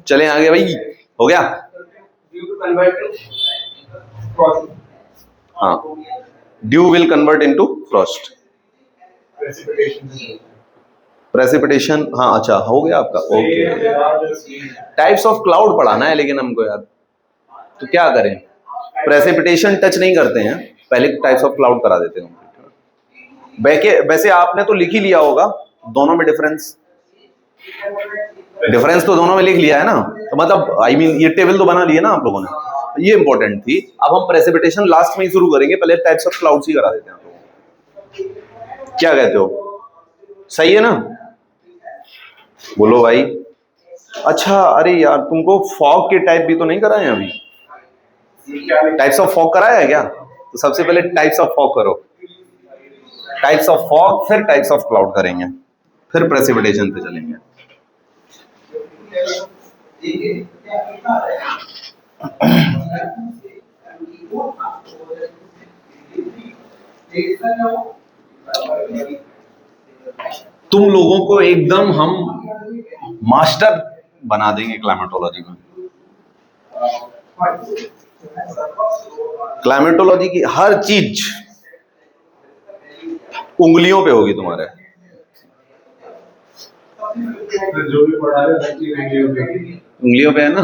A: चले आगे भाई, हो गया।
B: Dew to convert to frost.
A: हाँ, dew will convert into frost.
C: Precipitation.
A: Precipitation, हाँ अच्छा हो गया आपका, ओके। टाइप्स ऑफ क्लाउड पढ़ाना है लेकिन हमको यार, तो क्या करें, प्रेसिपिटेशन टच नहीं करते हैं, पहले टाइप्स ऑफ क्लाउड करा देते हैं। वैसे आपने तो लिख ही लिया होगा दोनों में डिफरेंस, डिफरेंस तो दोनों में लिख लिया है ना, तो मतलब आई मीन ये टेबल तो बना लिए ना आप लोगों ने, ये इंपॉर्टेंट थी। अब हम प्रेसिपिटेशन लास्ट में ही शुरू करेंगे, पहले टाइप्स ऑफ क्लाउड्स ही करा देते हैं आप लोगों को। क्या कहते हो, सही है ना? बोलो भाई। अच्छा, अरे यार तुमको फॉग के टाइप भी तो नहीं कराए हैं अभी, टाइप्स ऑफ फॉग कराया है क्या? तो सबसे पहले टाइप्स ऑफ फॉग करो, टाइप्स ऑफ फॉग, फिर टाइप्स ऑफ क्लाउड करेंगे, फिर प्रेसिपिटेशन पे चलेंगे। तुम लोगों को एकदम हम मास्टर बना देंगे क्लाइमेटोलॉजी में। क्लाइमेटोलॉजी की हर चीज उंगलियों पे होगी तुम्हारे।
C: जो भी पढ़ा रहे हैं
A: उंगलियों पे है ना।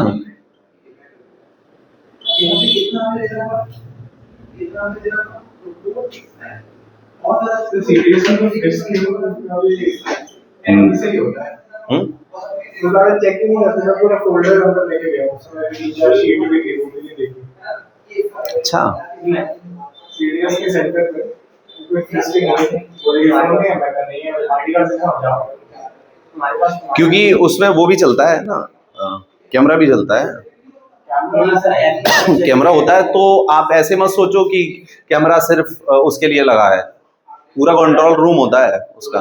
C: चेक नहीं करते, मैं पूरा फोल्डर अंदर लेके गया उसमें शीट भी थी, वो भी नहीं देखी।
A: अच्छा,
C: सीडीएस के सेंटर पे कोई टेस्टिंग नहीं है, और ये नहीं है, मैं नहीं है आर्टिकल से समझाओ हमारे पास,
A: क्योंकि उसमें वो भी चलता है ना, कैमरा भी चलता है। कैमरा होता है तो आप ऐसे मत सोचो कि कैमरा सिर्फ उसके लिए लगा है, पूरा कंट्रोल रूम होता है उसका।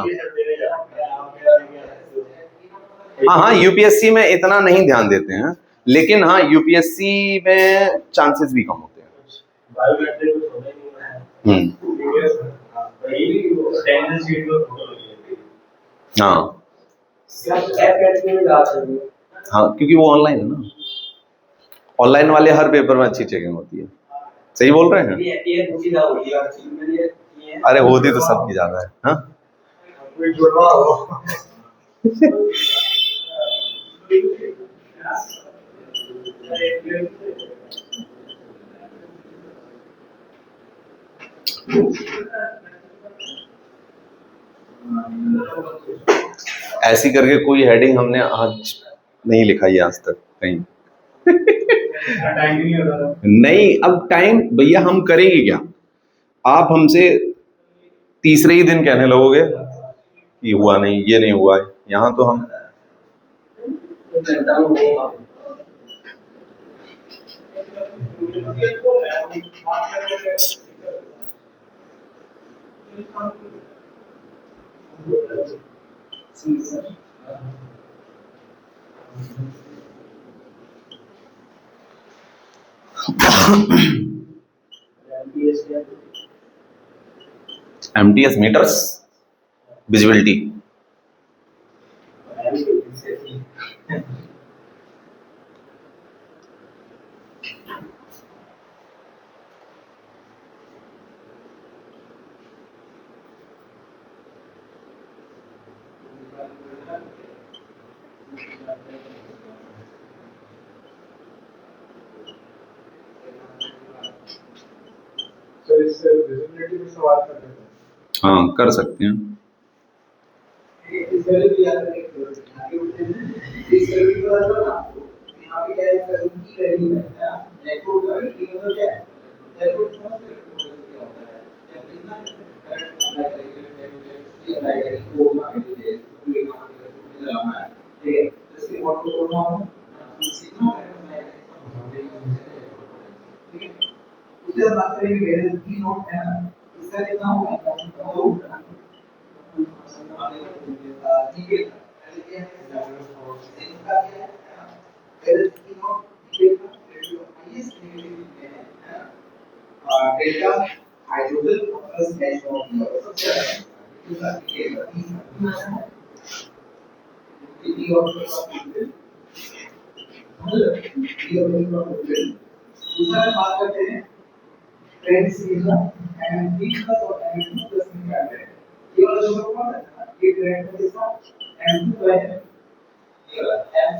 A: हाँ हाँ, यूपीएससी में इतना नहीं ध्यान देते हैं, लेकिन हाँ यूपीएससी में चांसेस भी कम होते हैं। हाँ हाँ, क्योंकि वो ऑनलाइन है ना, ऑनलाइन वाले हर पेपर में अच्छी चेकिंग होती है। सही बोल रहे हैं? अरे होती तो सबकी ज्यादा है। हाँ ऐसी करके कोई हेडिंग हमने आज नहीं लिखा है आज तक कहीं। नहीं, अब टाइम भैया हम करेंगे क्या, आप हमसे तीसरे ही दिन कहने लगोगे कि हुआ नहीं, ये नहीं हुआ है। यहाँ तो हम एमटीएस मीटर्स विजिबिलिटी। हाँ कर सकते हैं।
C: दूसरा बात करते हैं ट्रेंड सीधा एंड बी का और एंड प्लस में क्या है ये वाला जो कौन है ये ट्रेंड के साथ एंड टू है ये वाला एंड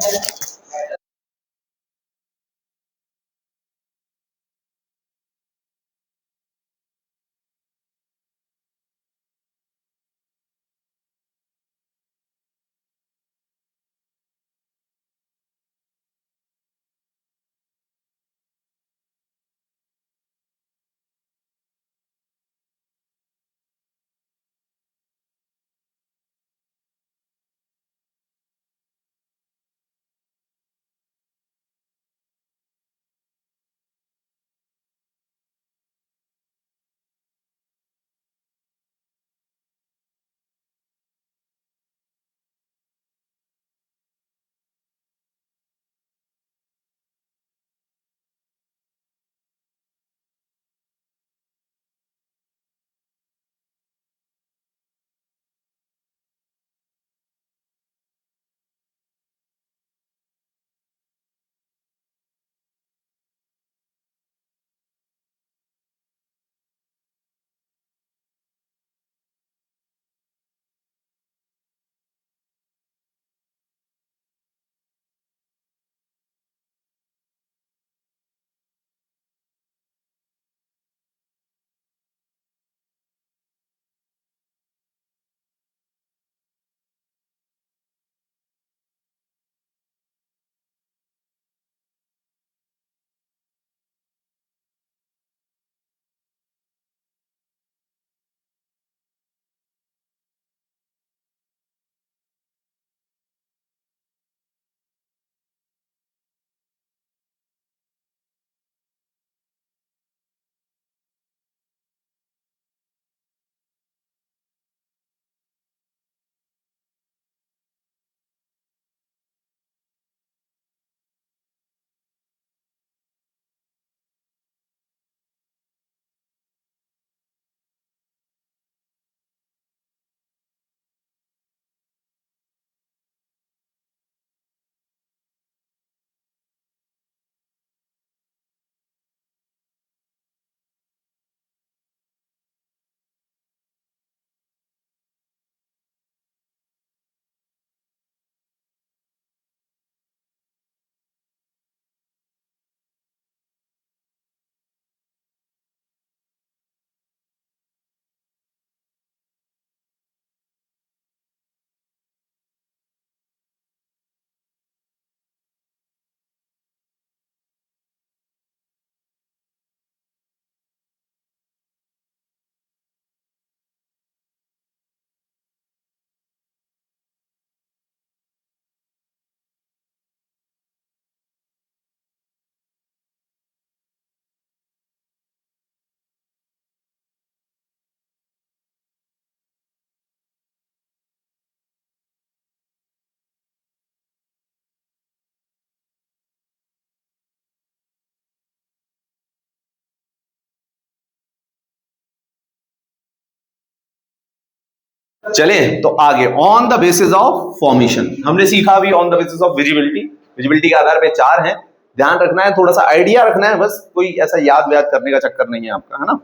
A: चले तो आगे, on the basis of formation हमने सीखा अभी, on the basis of visibility. Visibility के आधार पे चार हैं, ध्यान रखना है, थोड़ा सा आइडिया रखना है बस, कोई ऐसा याद व्याद करने का चक्कर नहीं है आपका, है ना।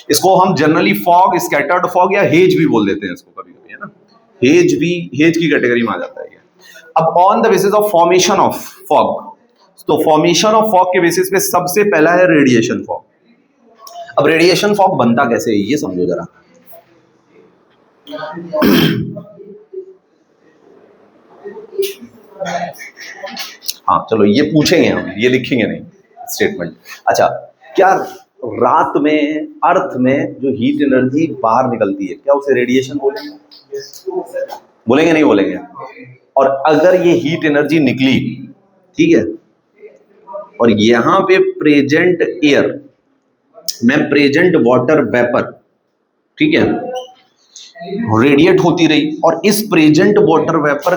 A: इसको हम जनरली फॉग, स्कैटर्ड फॉग या हेज भी बोल देते हैं इसको कभी कभी, है ना। हेज भी हेज की कैटेगरी में आ जाता है ये। अब on the basis of formation of fog, तो फॉर्मेशन ऑफ फॉग के बेसिस पे सबसे पहला है रेडिएशन फॉग। अब रेडिएशन फॉग बनता कैसे है ये समझो जरा। हाँ चलो ये पूछेंगे हम, ये लिखेंगे नहीं स्टेटमेंट। अच्छा, क्या रात में अर्थ में जो हीट एनर्जी बाहर निकलती है, क्या उसे रेडिएशन बोलेंगे? बोलेंगे नहीं बोलेंगे? और अगर ये हीट एनर्जी निकली, ठीक है, और यहां पे प्रेजेंट एयर में प्रेजेंट वाटर वेपर, ठीक है, रेडिएट होती रही, और इस प्रेजेंट वाटर वेपर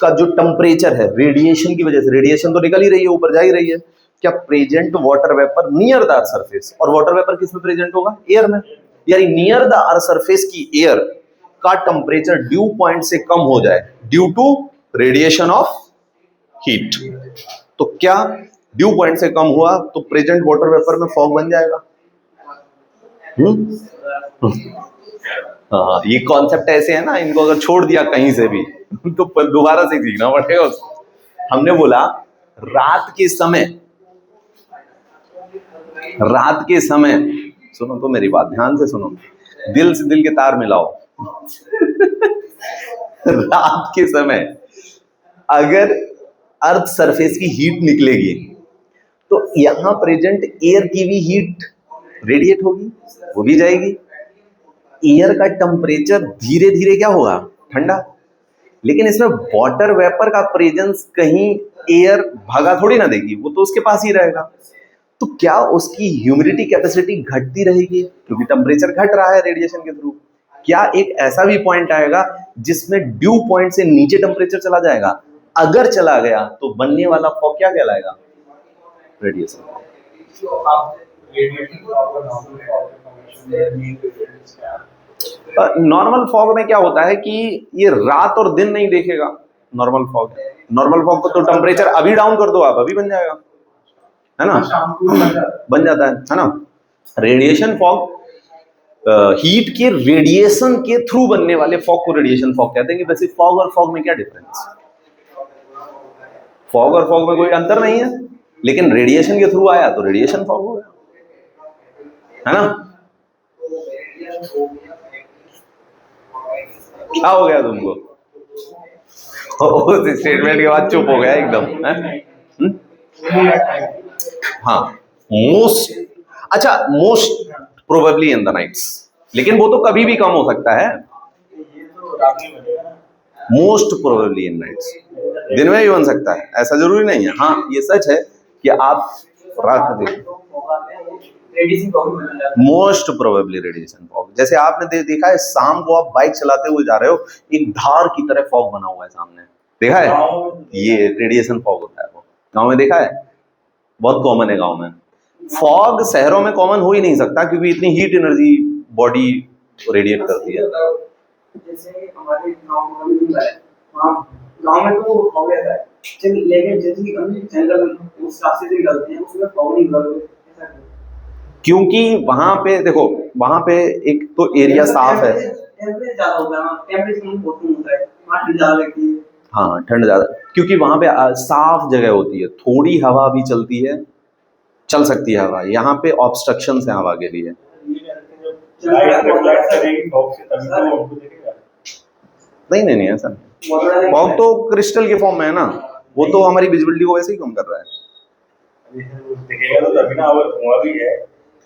A: का जो टेम्परेचर है रेडिएशन की वजह से, रेडिएशन तो निकल ही रही है, ऊपर जा ही रही है, क्या present water vapour near the earth surface, और वाटर वेपर किस में प्रेजेंट होगा? एयर में, यानी नियर द अर्थ सरफेस की एयर का टेम्परेचर ड्यू पॉइंट से कम हो जाए due to radiation of heat. तो क्या ड्यू पॉइंट से कम हुआ तो प्रेजेंट वाटर वेपर में फॉग बन जाएगा? हाँ, ये कॉन्सेप्ट ऐसे है ना, इनको अगर छोड़ दिया कहीं से भी तो दोबारा से सीखना पड़ेगा उसको। हमने बोला रात के समय सुनो तो मेरी बात ध्यान से सुनो, दिल से दिल के तार मिलाओ। रात के समय अगर अर्थ सरफेस की हीट निकलेगी तो यहां प्रेजेंट एयर की भी हीट रेडिएट होगी, वो भी जाएगी। एयर का टेम्परेचर धीरे धीरे क्या होगा? ठंडा। लेकिन इसमें वाटर वेपर का प्रेजेंस कहीं एयर भगा थोड़ी ना देगी, वो तो उसके पास ही रहेगा। तो क्या उसकी ह्यूमिडिटी कैपेसिटी घटती रहेगी क्योंकि टेम्परेचर घट रहा है रेडिएशन के थ्रू? क्या एक ऐसा भी पॉइंट आएगा जिसमें ड्यू पॉइंट से नीचे टेम्परेचर चला जाएगा? अगर चला गया तो बनने वाला फॉग क्या कहलाएगा? रेडिएशन। नॉर्मल फॉग में क्या होता है कि ये रात और दिन नहीं देखेगा। नॉर्मल फॉग को तो टेम्परेचर अभी डाउन कर दो आप, अभी बन जाएगा, है ना? बन जाता है ना? रेडिएशन फॉग हीट के रेडिएशन के थ्रू बनने वाले फॉग को रेडिएशन फॉग कहते हैं। कि वैसे फॉग और फॉग में क्या डिफरेंस? फॉग और फॉग में कोई अंतर नहीं है, लेकिन रेडिएशन के थ्रू आया तो रेडिएशन फॉग हो गया, है ना? क्या हो गया तुमको? उस स्टेटमेंट के बाद चुप हो गया एकदम, है? हाँ, most probably in the nights, लेकिन वो तो कभी भी कम हो सकता है। मोस्ट प्रोबेबली इन नाइट्स, दिन में भी बन सकता है, ऐसा जरूरी नहीं है। हाँ, ये सच है कि आप रात में देखो मोस्ट प्रोबेबली रेडिएशन फॉग। जैसे आपने देखा है शाम को आप बाइक चलाते हुए जा रहे हो, एक धार की तरह फॉग बना हुआ है सामने, देखा है? ये रेडिएशन फॉग होता है। वो गांव में देखा है, बहुत कॉमन है गांव में। फॉग शहरों में कॉमन हो ही नहीं सकता क्योंकि इतनी हीट एनर्जी बॉडी रेडिएट करती है।
B: जैसे हमारे गांव में तो फॉग रहता है, लेकिन जैसे हम जंगल उस रास्ते से निकलते हैं उसमें फॉग नहीं निकलता,
A: क्योंकि वहां पे देखो, वहां पे एक तो एरिया साफ है,
B: टेम्परेचर ज्यादा होता है, टेम्परेचर बहुत कम होता है, वहां ठंड ज्यादा लगती है।
A: हाँ, ठंड ज्यादा, क्योंकि वहां पे साफ जगह होती है, थोड़ी हवा भी चलती है, चल सकती है हवा। यहाँ पे ऑब्स्ट्रक्शन है हवा के लिए। नहीं ऐसा फॉग तो क्रिस्टल के फॉर्म में है ना, वो तो हमारी विजिबिलिटी को वैसे ही कम कर रहा है।
D: दिखेगा तो तभी ना, और धुआं भी है,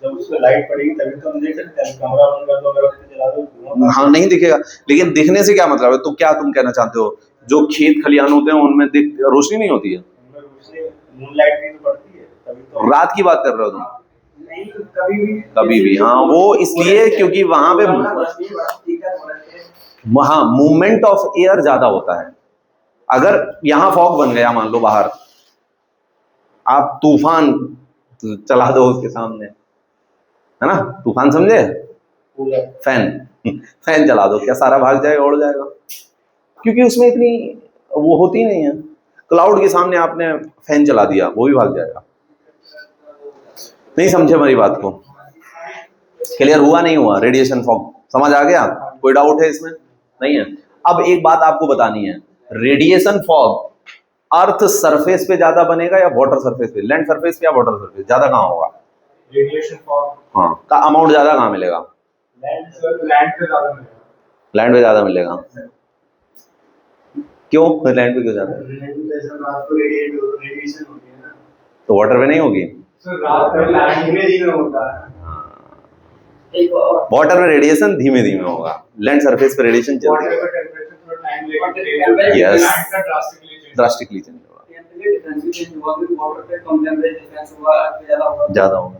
D: जब उसमें लाइट पड़ेगी तभी तो हम देख सकते हैं। कैमरा ऑन कर दो, अगर उससे जला दो धुआं,
A: हाँ नहीं दिखेगा, लेकिन दिखने से क्या मतलब है? तो क्या तुम कहना चाहते हो जो खेत खलियान होते हैं उनमें रोशनी नहीं होती है?
D: मूनलाइट भी तो पड़ती है, तभी तो।
A: रात की बात कर रहे हो तुम?
B: नहीं, कभी भी।
A: हाँ, वो इसलिए क्योंकि वहां पे वहां मूवमेंट ऑफ एयर ज्यादा होता है। अगर यहाँ फॉग बन गया, मान लो बाहर आप तूफान चला दो उसके सामने, है ना? तूफान समझे? फैन चला दो, क्या सारा भाग जाएगा, उड़ जाएगा? क्योंकि उसमें इतनी वो होती नहीं है। क्लाउड के सामने आपने फैन चला दिया, वो भी भाग जाएगा। नहीं समझे हमारी बात को? क्लियर हुआ नहीं हुआ? रेडिएशन फॉग समझ आ गया? कोई डाउट है इसमें? नहीं है। अब एक बात आपको बतानी है, रेडिएशन फॉग अर्थ सरफेस पे ज्यादा बनेगा या वाटर सरफेस पे? लैंड सरफेस पे या वाटर सरफेस? ज्यादा कहाँ होगा
D: रेडिएशन फॉग?
A: हाँ, का अमाउंट ज्यादा कहाँ मिलेगा?
D: लैंड पे ज्यादा मिलेगा।
A: लैंड पे ज्यादा मिलेगा। क्यों लैंड पे क्यों ज्यादा?
C: रेडिएशन होती है ना,
A: तो वाटर पे नहीं होगी?
C: रात में लैंड में होता है।
A: वाटर में रेडिएशन धीमे धीमे होगा, लैंड सरफेस पे रेडिएशन जल्दी होगा। यस, ड्रास्टिकली चेंज होगा, ज्यादा होगा।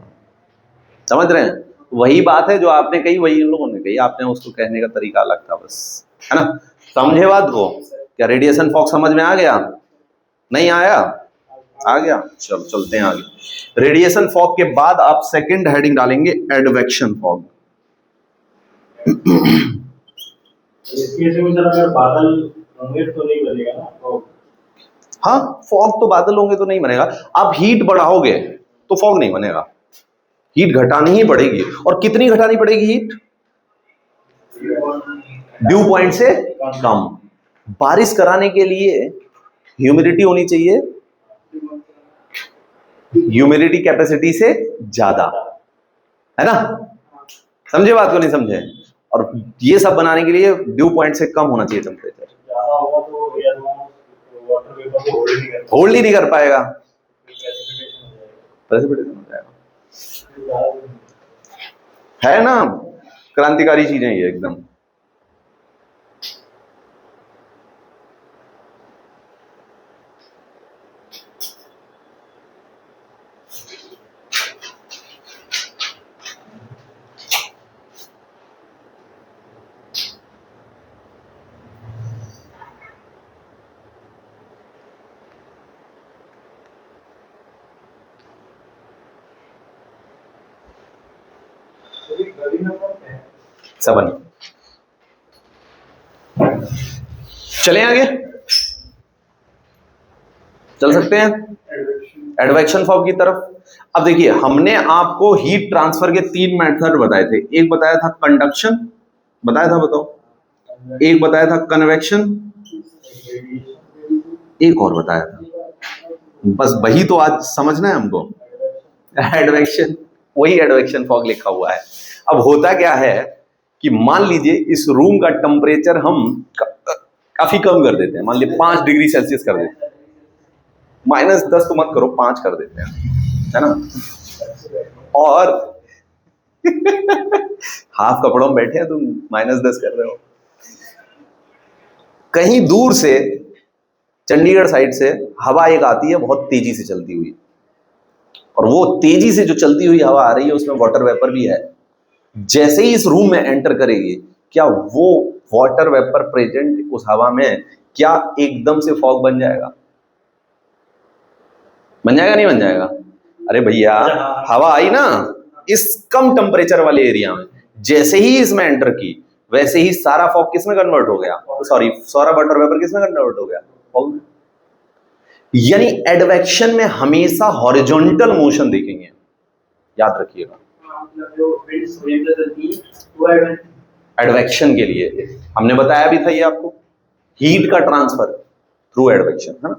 A: समझ रहे हैं? वही बात है जो आपने कही, वही इन लोगों ने कही, आपने उसको कहने का तरीका अलग था बस, है ना? समझे बात को? क्या रेडिएशन फॉग समझ में आ गया? नहीं आया? आ गया। चल चलते हैं आगे। रेडिएशन फॉग के बाद आप सेकंड हेडिंग डालेंगे एडवेक्शन फॉग।
D: इसके से अगर बादल मूवमेंट तो नहीं बनेगा ना तो
A: हाँ, फॉग तो बादल होंगे तो नहीं बनेगा। आप हीट बढ़ाओगे तो फॉग नहीं बनेगा, हीट घटानी ही पड़ेगी। और कितनी घटानी पड़ेगी हीट? ड्यू पॉइंट से कम। बारिश कराने के लिए ह्यूमिडिटी होनी चाहिए ह्यूमिडिटी कैपेसिटी से ज्यादा, है ना? समझे बात को, नहीं समझे? और ये सब बनाने के लिए ड्यू पॉइंट से कम होना चाहिए टेम्परेचर।
D: ज्यादा होगा तो एयर वाटर वेपर को
A: होल्ड ही नहीं कर पाएगा,
D: प्रेसिपिटेशन
A: प्रेसिपिटेशन
D: हो
A: हो जाएगा।
D: जाएगा।
A: है ना, क्रांतिकारी चीजें ये एकदम।
C: गली नंबर क्या है?
A: 7। चलें आगे, चल सकते हैं एडवेक्शन फॉग की तरफ। अब देखिए, हमने आपको हीट ट्रांसफर के 3 मेथड बताए थे। एक बताया था कंडक्शन, बताया था, बताओ। एक बताया था कन्वेक्शन, एक और बताया था, बस वही तो आज समझना है हमको, एडवेक्शन। वही एडवेक्शन फॉग लिखा हुआ है। अब होता क्या है कि मान लीजिए इस रूम का टेम्परेचर हम काफी कम कर देते हैं, मान लीजिए 5 डिग्री सेल्सियस कर देते हैं, -10 तो मत करो, 5 कर देते हैं, है ना? और हाफ कपड़ों में बैठे हैं तुम, -10 कर रहे हो। कहीं दूर से चंडीगढ़ साइड से हवा एक आती है बहुत तेजी से चलती हुई, और वो तेजी से जो चलती हुई हवा आ रही है उसमें वाटर वेपर भी है। जैसे ही इस रूम में एंटर करेगी, क्या वो वाटर वेपर प्रेजेंट उस हवा में क्या एकदम से फॉग बन जाएगा? बन जाएगा, नहीं बन जाएगा? अरे भैया, हवा आई ना इस कम टेम्परेचर वाले एरिया में, जैसे ही इसमें एंटर की, वैसे ही सारा फॉग किस में कन्वर्ट हो गया? सॉरी, सारा वाटर वेपर किस में कन्वर्ट हो गया? फॉग में। यानी एडवेक्शन में हमेशा हॉरिजॉन्टल मोशन देखेंगे, याद रखिएगा।
B: मतलब जो विंड्स ओरिएंटल चलती है वो एडवेंट
A: एडवेक्शन के लिए हमने बताया भी था ये आपको, हीट का ट्रांसफर थ्रू एडवेक्शन, है ना?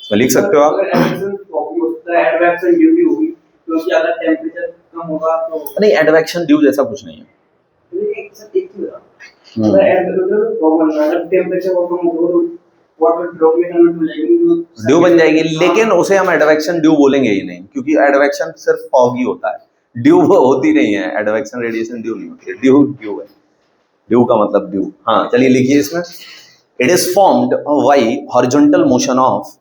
A: इसमें लिख सकते हो आप।
B: अगर एडवेक्शन फॉग होता है, एडवेक्शन ड्यूटी होगी, क्योंकि अगर टेंपरेचर कम होगा तो
A: नहीं, एडवेक्शन ड्यू जैसा कुछ नहीं है।
B: एक चीज अगर एडवेक्शन फॉग बन रहा है, टेंपरेचर कम होगा तो वाटर ड्रॉप में कन्वर्ट हो जाएगी,
A: ड्यू बन जाएगी, लेकिन उसे हम एडवेक्शन ड्यू बोलेंगे ही नहीं, क्योंकि एडवेक्शन सिर्फ फॉग ही होता है, ड्यू वो होती नहीं है। एडवेक्शन रेडिएशन ड्यू नहीं होती है, ड्यू ड्यू है। ड्यू का मतलब ड्यू। हाँ, चलिए लिखिए इसमें, it is formed by horizontal motion of.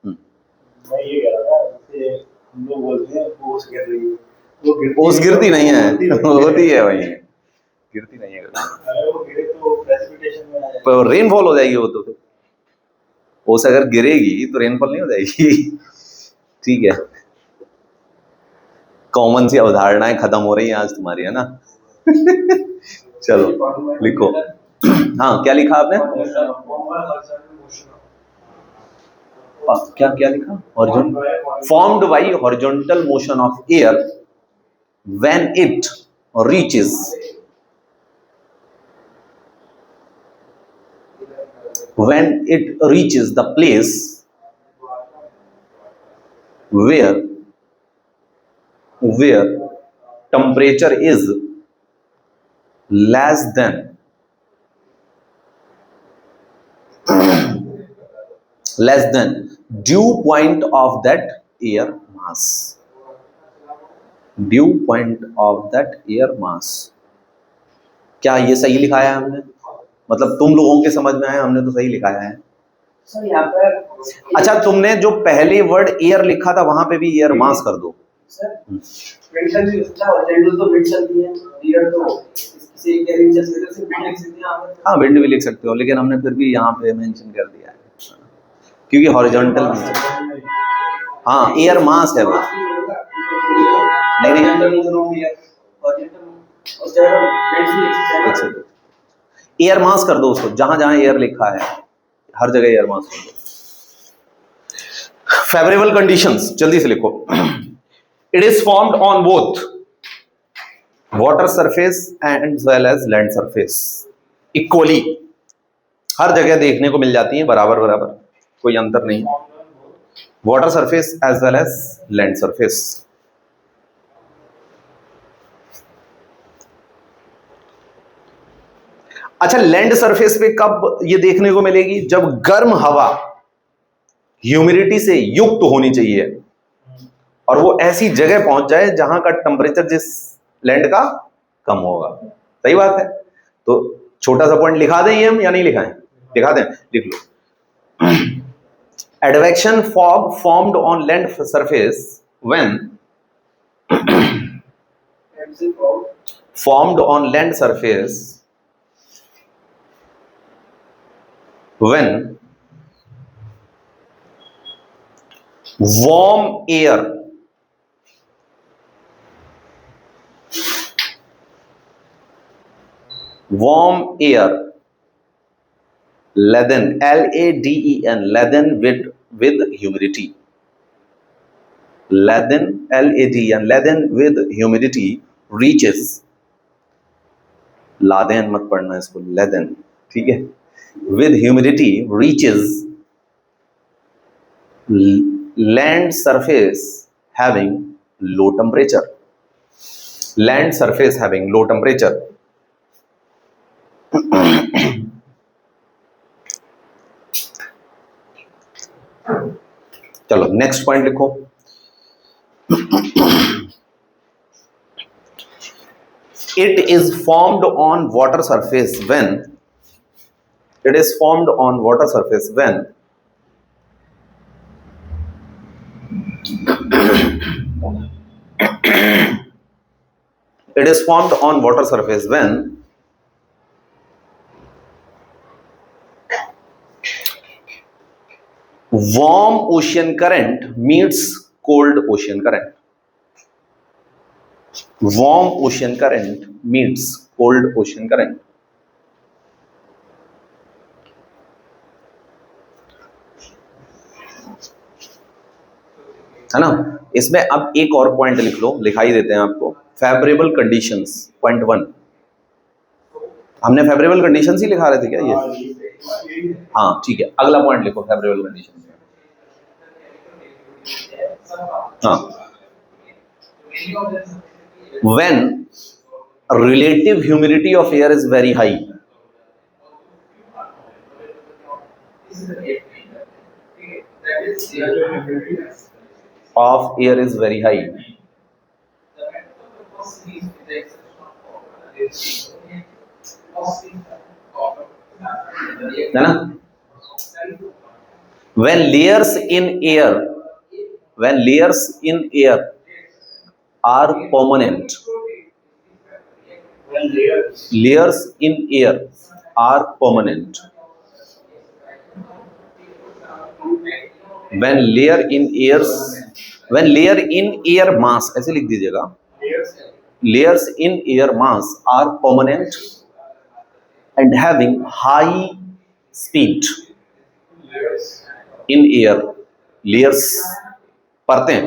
D: मैं ये कह रहा था, जैसे हम लोग बोलते हैं ओस गिर रही है, वो
A: ओस गिरती नहीं है, होती है वही, गिरती नहीं है।
D: अगर वो गिरे तो प्रेसिपिटेशन में आ जाएगा।
A: पर रेनफॉल हो जाएगी वो तो, फिर ओस अगर गिरेगी तो रेनफॉल नहीं हो जाएगी। ठीक है, कॉमन सी अवधारणाएं खत्म हो रही हैं आज तुम्हारी, है ना? चलो लिखो। हाँ, क्या लिखा आपने? क्या क्या लिखा? Formed by horizontal motion of air when it reaches the place where temperature is less than dew point of that air mass. Dew point of that air mass. क्या ये सही लिखाया है हमने? मतलब तुम लोगों के समझ में आया, हमने तो सही लिखाया है।
B: सर यहाँ पर
A: अच्छा, तुमने जो पहले वर्ड एयर लिखा था वहां पे भी एयर मास कर दो।
B: सर विंड भी होता है, जनरल तो विंड चलती है, एयर तो किसी के रिंग चलती है, सिर्फ विंड लिख सकते हैं आप।
A: हाँ, विंड भी लिख सकते हो, लेकिन हमने फिर भी यहाँ पे मेंशन कर दिया है क्योंकि हॉरिजॉन्टल। हाँ, एयर मास है वो। नहीं
B: जनरल मोशन ऑफ एयर और जनरल और जनरल विंड भी लिख सकते हैं।
A: एयर मास कर दो उसको, जहां जहां एयर लिखा है हर जगह एयर मास होंगे। फेवरेबल कंडीशंस जल्दी से लिखो। It is formed on both water surface and well as land surface equally, हर जगह देखने को मिल जाती है बराबर बराबर, कोई अंतर नहीं। Water surface as well as land surface. अच्छा, लैंड सरफेस पे कब ये देखने को मिलेगी? जब गर्म हवा ह्यूमिडिटी से युक्त होनी चाहिए और वो ऐसी जगह पहुंच जाए जहां का टेम्परेचर जिस लैंड का कम होगा। सही बात है। तो छोटा सा पॉइंट लिखा दें हम या नहीं लिखाएं? लिखा दें, लिख लो। Advection fog formed on land surface when formed on land surface when warm air laden laden with humidity, laden with humidity reaches, Laden मत पढ़ना इसको, laden, ठीक है, with humidity reaches land surface having low temperature, land surface having low temperature। चलो next point लिखो। It is formed on water surface when it is formed on water surface when it is formed on water surface when warm ocean current meets cold ocean current, warm ocean current meets cold ocean current। है ना। इसमें अब एक और point लिख लो, लिखाई देते हैं आपको। फेवरेबल कंडीशंस पॉइंट 1, हमने फेवरेबल कंडीशंस ही लिखा रहे थे क्या ये? हाँ ठीक है, अगला पॉइंट लिखो फेवरेबल कंडीशंस। हाँ, when relative humidity of air is very high, of air is very high, है ना। when layers in air are permanent, layers in air are permanent, when layer in air mass, ऐसे लिख दीजिएगा, layers in air mass are permanent and having high speed in air, layers परतें,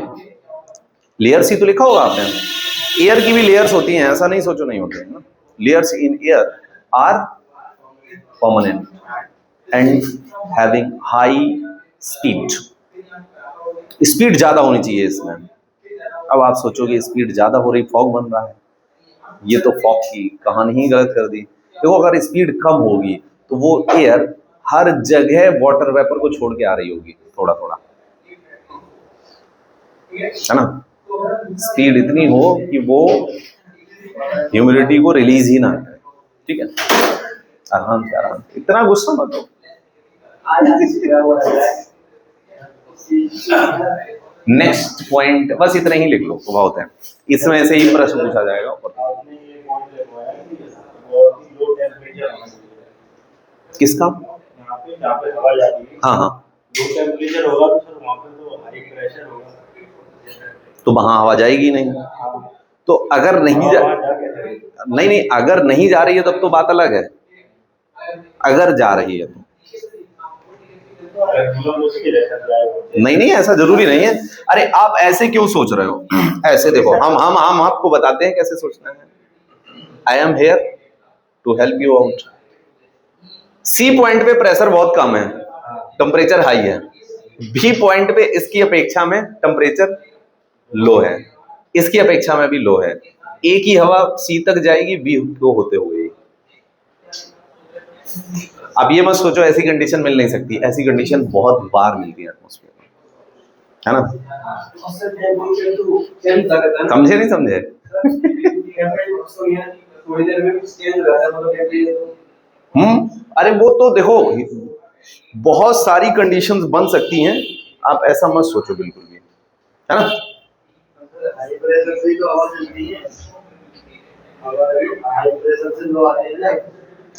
A: layers ही तो लिखा होगा आपने, एयर की भी लेयर्स होती हैं, ऐसा नहीं सोचो नहीं होते हैं। Layers in air are permanent and having high speed, speed ज्यादा होनी चाहिए इसमें। अब आप सोचोगे स्पीड ज्यादा हो रही, फॉग बन रहा है, ये तो फॉग की कहानी ही गलत कर दी। देखो अगर स्पीड कम होगी तो वो एयर हर जगह वाटर वेपर को छोड़ के आ रही होगी थोड़ा थोड़ा, है ना। स्पीड इतनी हो कि वो ह्यूमिडिटी को रिलीज ही ना करे, ठीक है। आराम से, आराम से, इतना गुस्सा मत हो। नेक्स्ट पॉइंट बस इतना ही लिख लो, बहुत है, इसमें ऐसे ही प्रश्न पूछा जाएगा। किसका? हाँ हाँ,
D: लो टेम्परेचर होगा तो सर वहाँ पे तो हाई प्रेशर होगा,
A: तो वहां हवा जाएगी नहीं। तो अगर नहीं अगर नहीं जा रही है तब तो बात अलग है, अगर जा रही है तो नहीं नहीं, ऐसा जरूरी नहीं है। अरे आप ऐसे क्यों सोच रहे हो? ऐसे देखो, हम आपको बताते हैं कैसे सोचना है। I am here to help you out. C point पे प्रेशर बहुत कम है, टेम्परेचर हाई है। बी पॉइंट पे इसकी अपेक्षा में टेम्परेचर लो है, इसकी अपेक्षा में भी लो है। ए की हवा सी तक जाएगी, बी को होते हुए। अब ये मत सोचो ऐसी कंडीशन मिल नहीं सकती, ऐसी कंडीशन बहुत बार मिलती है एटमॉस्फेयर में, है ना? समझे नहीं समझे? अरे वो तो देखो, बहुत सारी कंडीशंस बन सकती हैं, आप ऐसा मत सोचो बिल्कुल भी, है ना?
C: हाई प्रेशर से तो हवा चलती है, हाई प्रेशर से जो आती है ना,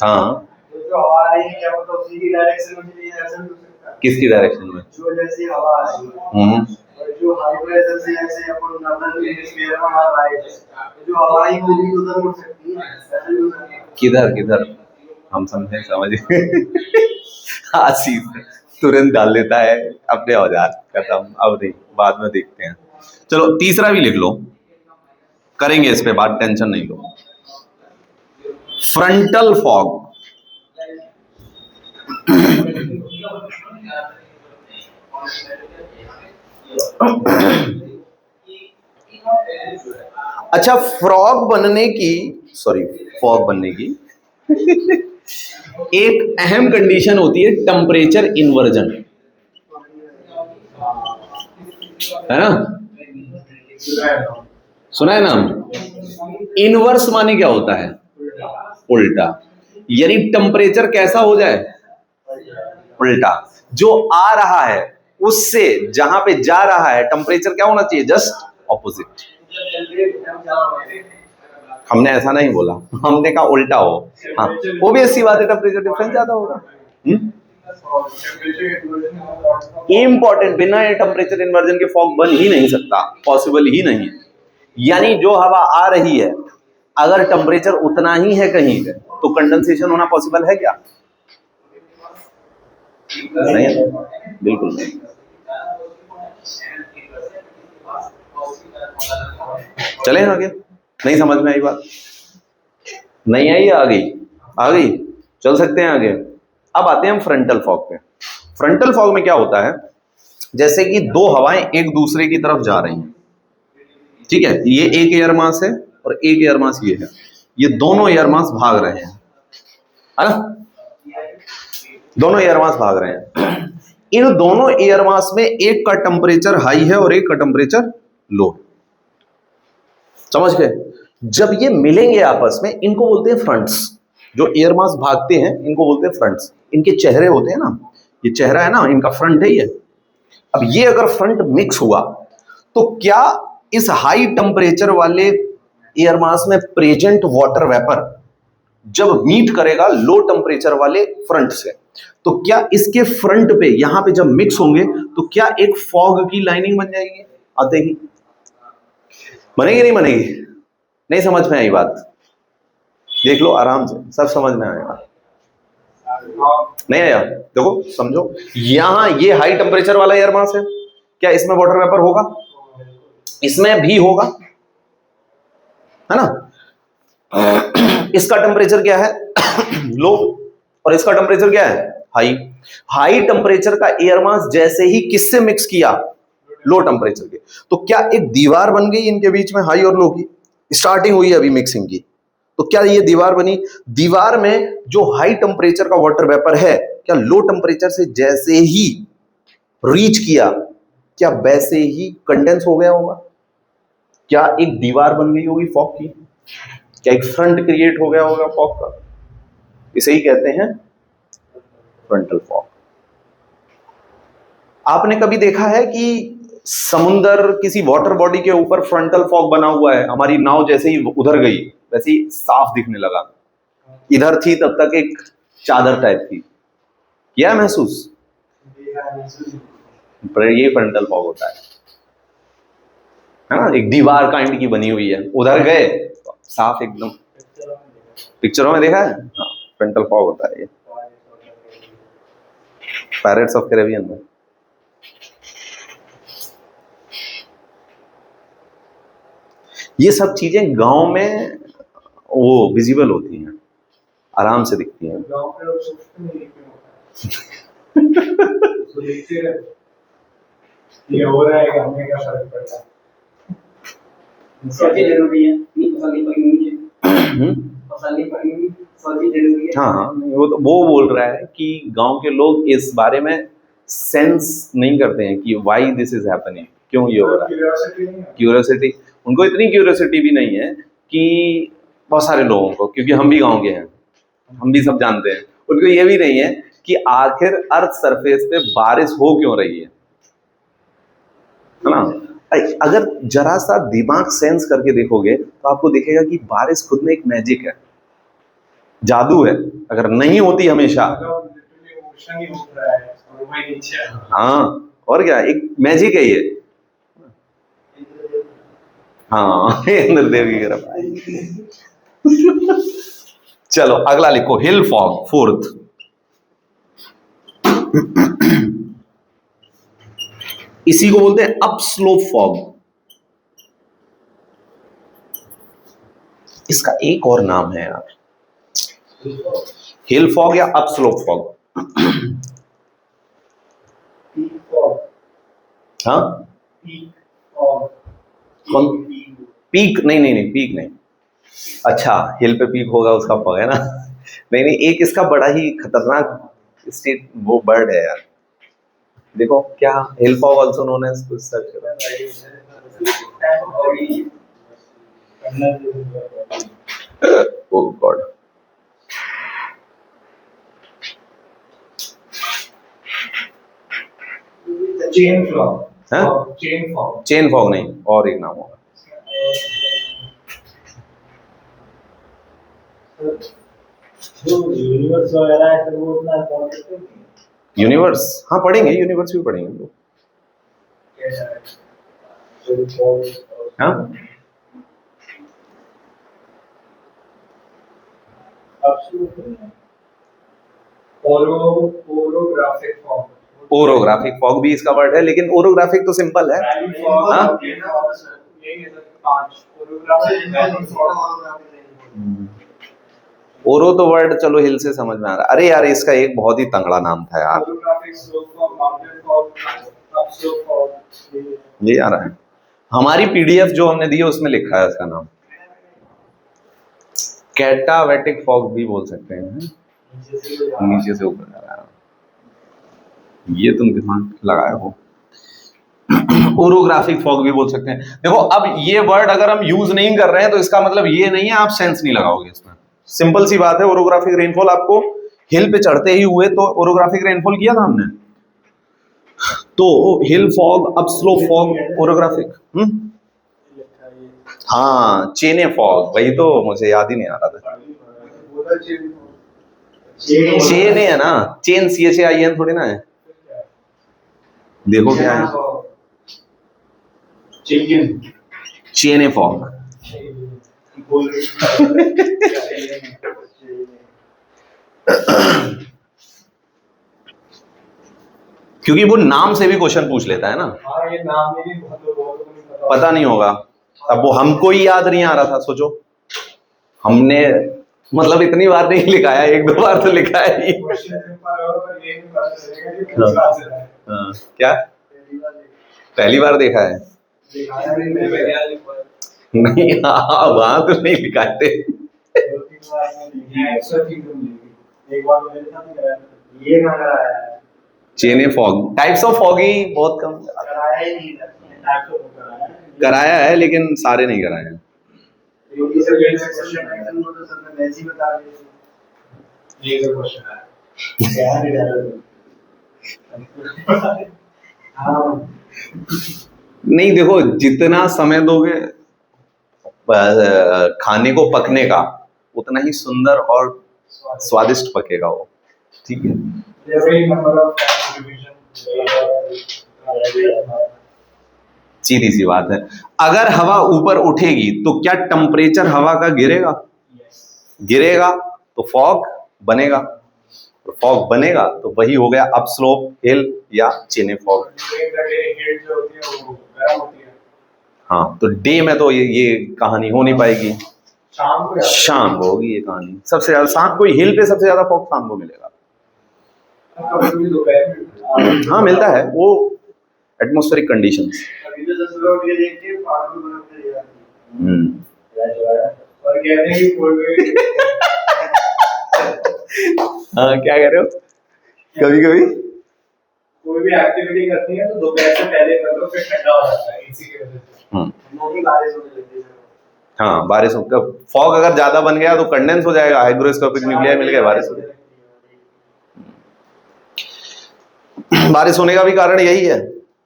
A: हाँ,
C: जो हवा आ रही है क्या मतलब उसी की डायरेक्शन में चली, ऐसा नहीं हो सकता?
A: किसकी डायरेक्शन में?
C: जो जैसी हवा आ रही है, और जो हाई प्रेशर से ऐसे अपन नॉर्दर्न हेमिस्फीयर में आ रहा है, जो हवा ही होगी तो उधर उड़ सकती है, ऐसा नहीं हो सकता?
A: किधर किधर? हम समझे, समझे। आशीष तुरंत डाल लेता है अपने औजार, खत्म। अब नहीं, बाद में देखते हैं। चलो तीसरा भी लिख लो, करेंगे इस पे बात, टेंशन नहीं लो। Frontal fog. अच्छा, फ्रॉग बनने की, सॉरी, फॉग बनने की एक अहम कंडीशन होती है टेम्परेचर इन्वर्जन, है ना? सुना है नाम? इनवर्स माने क्या होता है? उल्टा। यानी टेम्परेचर कैसा हो जाए? उल्टा। जो आ रहा है उससे जहां पे जा रहा है टेम्परेचर क्या होना चाहिए? Just opposite. हमने ऐसा नहीं बोला, हमने कहा उल्टा हो। हाँ, वो भी ऐसी बात है, टेम्परेचर डिफरेंस ज्यादा होगा। इंपॉर्टेंट, बिना टेम्परेचर इन्वर्जन के फॉग बन ही नहीं सकता, पॉसिबल ही नहीं। यानी जो हवा आ रही है, अगर टेम्परेचर उतना ही है कहीं पे, तो कंडेंसेशन होना पॉसिबल है क्या? नहीं, बिल्कुल नहीं। चले आगे? नहीं समझ में आई बात? नहीं आई? आ गई? आ गई, चल सकते हैं आगे। अब आते हैं हम फ्रंटल फॉग पे। फ्रंटल फॉग में क्या होता है, जैसे कि दो हवाएं एक दूसरे की तरफ जा रही हैं, ठीक है? ये एक एयर मास है और एक एयर मास ये है, ये दोनों एयर मास भाग रहे हैं, है ना? दोनों एयर मास भाग रहे हैं। इन दोनों एयर मास में एक का टेम्परेचर हाई है और एक का टेम्परेचर लो है। समझ गए? जब ये मिलेंगे आपस में, इनको बोलते हैं फ्रंट्स। जो एयर मास भागते हैं इनको बोलते हैं फ्रंट्स। इनके चेहरे होते हैं ना, ये चेहरा है ना, इनका फ्रंट है ये। अब ये अगर फ्रंट मिक्स हुआ तो क्या इस हाई टेम्परेचर वाले एयर मास में प्रेजेंट वाटर वेपर जब मीट करेगा लो टेम्परेचर वाले फ्रंट से, तो क्या इसके फ्रंट पे यहां पे जब मिक्स होंगे तो क्या एक फॉग की लाइनिंग बन जाएगी? आते ही बनेगी, नहीं बनेगी? नहीं समझ में आई बात? देख लो आराम से, सब समझ में आएगा। नहीं आया? देखो समझो, यहां ये हाई टेम्परेचर वाला एयर मास है, क्या इसमें वाटर वेपर होगा? इसमें भी होगा, है ना? इसका टेम्परेचर क्या है? लो, और इसका टेम्परेचर क्या है? हाई। हाई टेम्परेचर का एयर मास जैसे ही किससे मिक्स किया? लो टेम्परेचर के, तो क्या एक दीवार बन गई इनके बीच में, हाई और लो की? स्टार्टिंग हुई अभी मिक्सिंग की, तो क्या ये दीवार बनी? दीवार में जो हाई टेम्परेचर का वाटर वेपर है, क्या लो टेम्परेचर से जैसे ही रीच किया, क्या वैसे ही कंडेंस हो गया होगा? क्या एक दीवार बन गई होगी फॉग की? क्या एक फ्रंट क्रिएट हो गया होगा फॉग का? इसे ही कहते हैं फ्रंटल फॉग। आपने कभी देखा है कि समुंदर किसी वाटर बॉडी के ऊपर फ्रंटल फॉग बना हुआ है? हमारी नाव जैसे ही उधर गई वैसे ही साफ दिखने लगा, इधर थी तब तक एक चादर टाइप की। किया महसूस? पर ये फ्रंटल फॉग होता है ना? एक दीवार काइंड की बनी हुई है, उधर गए तो साफ एकदम। पिक्चरों में देखा है? हाँ, फ्रंटल फॉग होता है ये। पैरेट्स ऑफ कैरेबियन में। ये सब चीजें गांव में वो विजिबल होती हैं, आराम से दिखती हैं।
C: गाँव के लोग सोचते नहीं ये क्यों होता है, तो देखते रहते ये हो रहा है कि हमें क्या फर्क पड़ता है।
B: सोची जरूरी है, नहीं फसल नहीं पड़ी मुझे, फसल नहीं पड़ी हुई, सोची जरूरी है।
A: हाँ हाँ, वो तो वो बोल रहा है कि गांव के लोग इस बारे में सेंस नहीं करते हैं कि वाई दिस इज हैपनिंग, क्यों ये हो रहा है।
C: क्यूरियोसिटी नहीं है।
A: क्यूरियोसिटी, उनको इतनी क्यूरियोसिटी भी नहीं है कि बहुत सारे लोगों को, क्योंकि हम भी गांव के हैं, हम भी सब जानते हैं, उनको ये भी नहीं है कि आखिर अर्थ सरफेस पे बारिश हो क्यों रही है ना। अगर जरा सा दिमाग सेंस करके देखोगे तो आपको दिखेगा कि बारिश खुद में एक मैजिक है, जादू है। अगर नहीं होती हमेशा,
C: मतलब लिटरली ओशन ही हो रहा है और वही नीचे है।
A: हाँ और क्या, एक मैजिक है ये। हाँ इंद्रदेव की कृपा। चलो अगला लिखो, हिल फॉग, फोर्थ। इसी को बोलते हैं अप स्लोप फॉग। इसका एक और नाम है यार, हिल फॉग या up slope fog.
C: Peak fog,
A: हाँ
C: पीक फॉग,
A: कौन? पीक नहीं नहीं नहीं, पीक नहीं। अच्छा हिल पे पीक होगा उसका फॉग है ना। नहीं नहीं, एक इसका बड़ा ही खतरनाक स्टेट वो बर्ड है यार, देखो क्या, हिल फॉग आल्सो नोन एज, कुछ सर्च करो। ओह गॉड,
C: चेन फॉग,
A: हाँ?
C: चेन फॉग,
A: चेन फॉग नहीं, और एक नाम होगा।
D: जो यूनिवर्स वगैरह है तो वो उतना इम्पोर्टेंट नहीं है।
A: यूनिवर्स, हाँ पढ़ेंगे, यूनिवर्स भी पढ़ेंगे हम लोग।
C: कैसा है?
D: जो फॉग
A: हाँ
C: ओरोग्राफिक फॉग,
A: ओरोग्राफिक फॉग भी इसका वर्ड है, लेकिन ओरोग्राफिक तो सिंपल है। हाँ? ओरो तो वर्ड चलो हिल से समझ में आ रहा है। अरे यार इसका एक बहुत ही तंगड़ा नाम था यार, ये आ रहा है, हमारी पीडीएफ जो हमने दी है उसमें लिखा है उसका नाम, कैटावेटिक फॉग भी बोल सकते हैं, नीचे से ऊपर आ रहा है, ये तुम दिमाग लगाए हो। ओरोग्राफिक फॉग भी बोल सकते हैं। देखो अब ये वर्ड अगर हम यूज नहीं कर रहे हैं तो इसका मतलब ये नहीं है आप सेंस नहीं लगाओगे इसमें, सिंपल सी बात है। ओरोग्राफिक रेनफॉल आपको हिल पे चढ़ते ही हुए, तो ओरोग्राफिक रेनफॉल किया था हमने, तो hill fog, up slope fog, orographic. हाँ चेने फॉग, वही तो मुझे याद ही नहीं आ रहा था। चेने है ना, चेन CHAIN थोड़ी ना है, देखो क्या है, चेने फॉग। क्योंकि वो नाम से भी क्वेश्चन पूछ लेता है ना,
C: हाँ ये नाम में भी बहुत लोगों को नहीं
A: पता नहीं होगा। अब वो हमको ही याद नहीं आ रहा था, सोचो हमने मतलब इतनी बार नहीं लिखा है, एक दो बार तो लिखा है ही। हाँ, क्या पहली बार देखा है? नहीं हाँ वहां तो नहीं लिखा थे। चेने फॉग, टाइप्स ऑफ फॉगी बहुत कम कराया है, लेकिन सारे नहीं कराए हैं। नहीं देखो, जितना समय दोगे खाने को पकने का, उतना ही सुंदर और स्वादिष्ट पकेगा वो, ठीक है। सीधी सी बात है, अगर हवा ऊपर उठेगी तो क्या टेम्परेचर हवा का गिरेगा? गिरेगा तो फॉग बनेगा। फॉग बनेगा तो वही हो गया अप स्लोप हिल या चेने फॉग।
D: हेड जो होती है वो गर्म होती है।
A: हाँ, तो डे में तो ये कहानी हो नहीं पाएगी,
D: शाम को
A: शाम को होगी ये कहानी। सबसे ज्यादा शाम को हिल पे सबसे ज्यादा फॉग शाम को मिलेगा।
D: कभी दोपहर में
A: हाँ मिलता है, वो एटमॉस्फेरिक कंडीशंस।
D: अभी तो 10 लोग ये देख के पागल बनते हैं।
A: हम्म।
D: और कहते हैं कि कोई
A: हाँ क्या कह रहे हो? कभी कभी
D: कोई भी एक्टिविटी करती है तो दोपहर से पहले कर लो, फिर ठंडा हो जाता है इसी की वजह से।
B: नहीं बारिश होने लगती है।
A: हाँ बारिश हो, फॉग अगर ज्यादा बन गया तो कंडेंस हो जाएगा, हाइग्रोस्कोपिक न्यूक्लियाई मिल गया, बारिश हो जाएगी। बारिश होने का भी कारण यही है,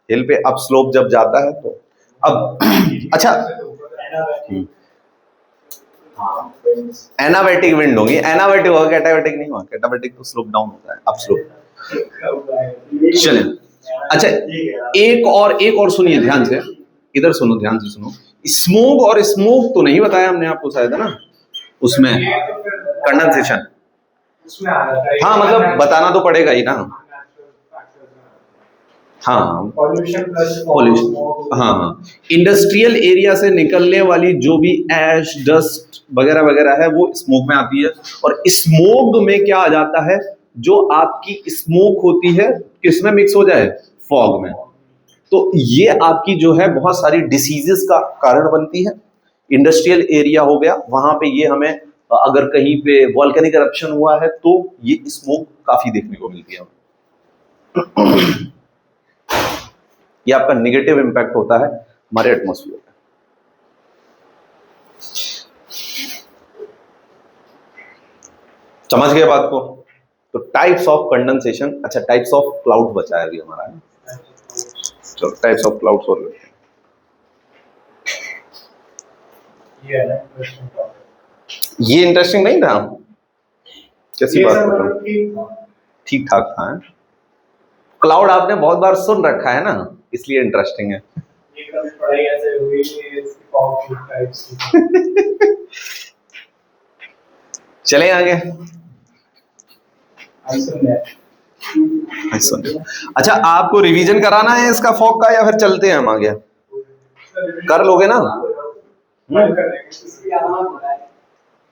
A: हिल पे अप स्लोप जब जाता है तो। अब अच्छा, एनाबैटिक विंड होगी, एनाबैटिक होगा, कैटाबैटिक नहीं होगा। कैटाबैटिक तो स्लोप डाउन होता है, अप स्लोप। चलिए अच्छा, एक और सुनिए ध्यान से, इधर सुनो, ध्यान से सुनो। स्मोक और स्मोक तो नहीं बताया हमने आपको शायद, है ना, उसमें कंडेंसेशन।
D: उसमें आ जाता है।
A: हाँ मतलब बताना तो पड़ेगा ही ना। हाँ
D: पॉल्यूशन प्लस
A: पॉल्यूशन, हाँ हाँ, इंडस्ट्रियल एरिया से निकलने वाली जो भी ऐश डस्ट वगैरह वगैरह है वो स्मोक में आती है। और स्मोक में क्या आ जाता है, जो आपकी स्मोक होती है किसमें मिक्स हो जाए, फॉग में, तो ये आपकी जो है बहुत सारी डिसीजेस का कारण बनती है। इंडस्ट्रियल एरिया हो गया, वहां पे ये हमें अगर कहीं पे वॉल्केनिक एरप्शन हुआ है तो ये स्मोक काफी देखने को मिलती है। ये आपका नेगेटिव इंपैक्ट होता है हमारे एटमॉस्फेयर पे। समझ गए बात को? तो टाइप्स ऑफ कंडेंसेशन। अच्छा, टाइप्स ऑफ क्लाउड बचा है अभी हमारा, तो टाइप्स ऑफ क्लाउड्स और लेते हैं। ये इंटरेस्टिंग नहीं था? कैसी बात कर रहे हो? ठीक ठाक था। क्लाउड आपने बहुत बार सुन रखा है ना, इसलिए इंटरेस्टिंग है।
D: ये कभी पढ़ाई ऐसे हुई नहीं, इसकी फॉर्म टाइप्स।
A: चले आगे। अच्छा, आपको रिवीजन कराना है इसका फॉग का, या फिर चलते हैं हम आगे? कर लोगे ना?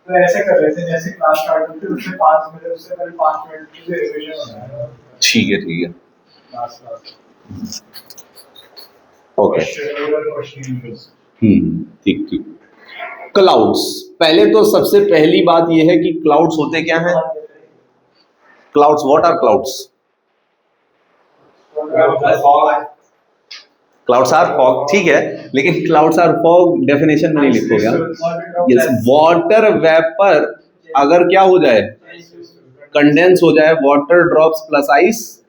D: तो ऐसे कर लेते हैं जैसे क्लास स्टार्ट होती है उससे 5 मिनट, उससे पहले 5 मिनट की रिवीजन होना है।
A: ठीक है ठीक है, ओके, ठीक ठीक। क्लाउड्स, पहले तो सबसे पहली बात यह है कि क्लाउड्स होते क्या हैं? Clouds, what are clouds? Clouds are fog, ठीक है, लेकिन क्लाउड्स आर फॉग डेफिनेशन में नहीं लिखोगे। यस, वाटर वेपर अगर क्या हो जाए, कंडेंस हो जाए, water drops plus ice,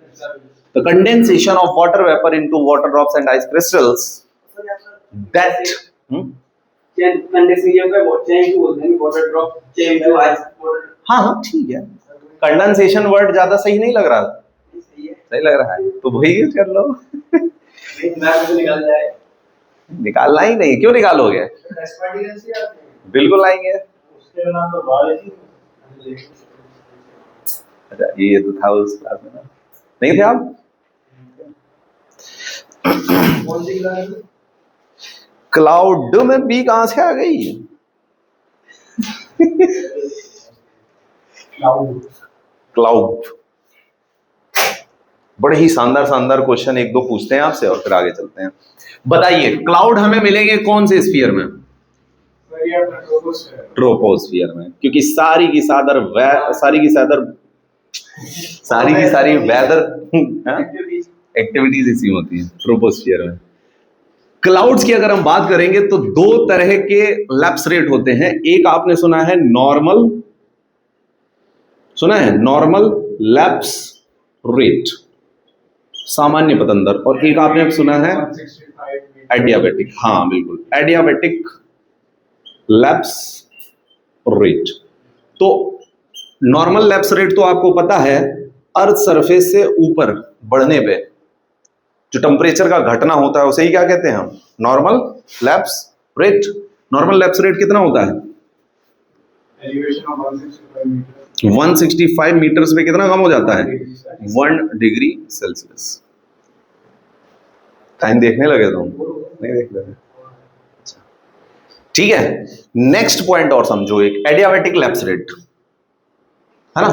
A: the condensation of water vapor into water drops and ice crystals, that
B: condensation पे बहुत चेंज होते हैं, water drop change to ice water.
A: हाँ हाँ ठीक है, कंडेंसेशन वर्ड ज्यादा सही नहीं लग रहा,
B: सही है,
A: सही लग रहा है तो वही यूज कर लो।
B: दिमाग से निकल जाए।
A: निकालना ही नहीं, क्यों निकालोगे? बिल्कुल आएंगे।
D: उसके नाम तो बाल है।
A: अच्छा, ये तो था उस क्लास में ना, नहीं थे आप?
D: कौन सी क्लास में?
A: क्लाउड में बी कहां से आ गई?
D: क्लाउड,
A: क्लाउड, बड़े ही शानदार शानदार क्वेश्चन एक दो पूछते हैं आपसे और फिर आगे चलते हैं। बताइए, क्लाउड हमें मिलेंगे कौन से स्फीयर में? ट्रोपोस्फियर में, क्योंकि सारी की सारी वेदर एक्टिविटीज इसी में होती है ट्रोपोस्फियर में। क्लाउड्स की अगर हम बात करेंगे तो दो तरह के लैप्स रेट होते हैं। एक आपने सुना है नॉर्मल, सुना है नॉर्मल लैप्स रेट, सामान्य पतंदर, और एक आपने सुना है एडियाबेटिक। हाँ बिल्कुल, एडियाबेटिक लैप्स रेट। तो नॉर्मल लैप्स रेट तो आपको पता है, अर्थ सरफेस से ऊपर बढ़ने पे जो टेम्परेचर का घटना होता है उसे ही क्या कहते हैं हम? Normal lapse rate. Normal lapse rate कितना होता है?
C: elevation of 165 meters.
A: 165 मीटर्स पे कितना कम हो जाता है? 1 डिग्री सेल्सियस। टाइम देखने लगे तुम? नहीं देख रहे? ठीक है, नेक्स्ट पॉइंट और समझो, एक एडियाबेटिक लैप्स रेट है ना?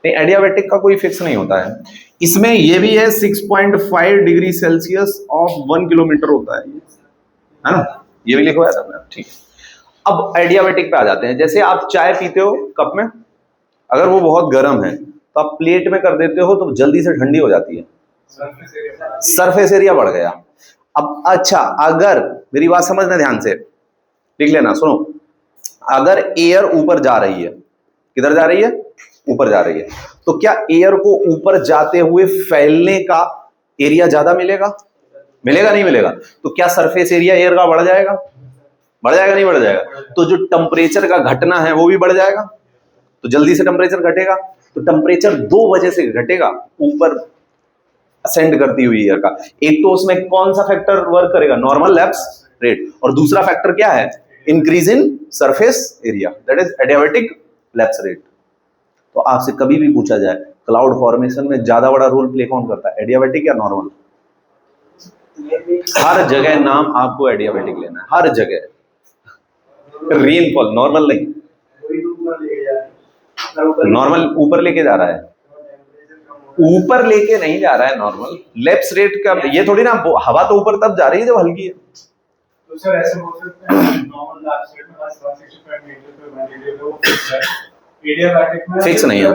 A: नहीं, एडियाबेटिक का कोई फिक्स नहीं होता है। इसमें ये भी है 6.5 डिग्री सेल्सियस ऑफ 1 किलोमीटर होता है ना? ये भी लिखवाया था मैंने, ठीक है। अब एडियाबेटिक पे आ जाते हैं। जैसे आप चाय पीते हो कप में, अगर वो बहुत गर्म है तो आप प्लेट में कर देते हो तो जल्दी से ठंडी हो जाती है, सरफेस एरिया बढ़ गया। अब अच्छा, अगर मेरी बात समझना ध्यान से, लिख लेना, सुनो, अगर एयर ऊपर जा रही है, किधर जा रही है? ऊपर जा रही है, तो क्या एयर को ऊपर जाते हुए फैलने का एरिया ज्यादा मिलेगा? मिलेगा नहीं मिलेगा? तो क्या सरफेस एरिया एयर का बढ़ जाएगा? बढ़ जाएगा नहीं बढ़ जाएगा? तो जो टेम्परेचर का घटना है वो भी बढ़ जाएगा, तो जल्दी से टेम्परेचर घटेगा। तो टेम्परेचर दो वजह से घटेगा ऊपर असेंड करती हुई एयर का। एक तो उसमें कौन सा फैक्टर वर्क करेगा? Normal lapse rate. और दूसरा फैक्टर क्या है? Increase in surface area, that is adiabatic lapse rate. तो आपसे कभी भी पूछा जाए क्लाउड फॉर्मेशन में ज्यादा बड़ा रोल प्ले कौन करता है, एडियाबेटिक या नॉर्मल? हर जगह नाम आपको एडियाबेटिक लेना है, हर जगह। रेनफॉल, नॉर्मल नहीं, नॉर्मल ऊपर लेके जा रहा है, ऊपर लेके नहीं जा रहा है नॉर्मल। लैप्स रेट का ये थोड़ी ना, हवा तो ऊपर तब जा रही है जब हल्की है।
C: तो सर ऐसे बोल सकते हैं नॉर्मल लैप्स रेट में 165 मीटर पे 1 डिग्री पे वो फिक्स है, एडियाबैटिक में
A: फिक्स नहीं है,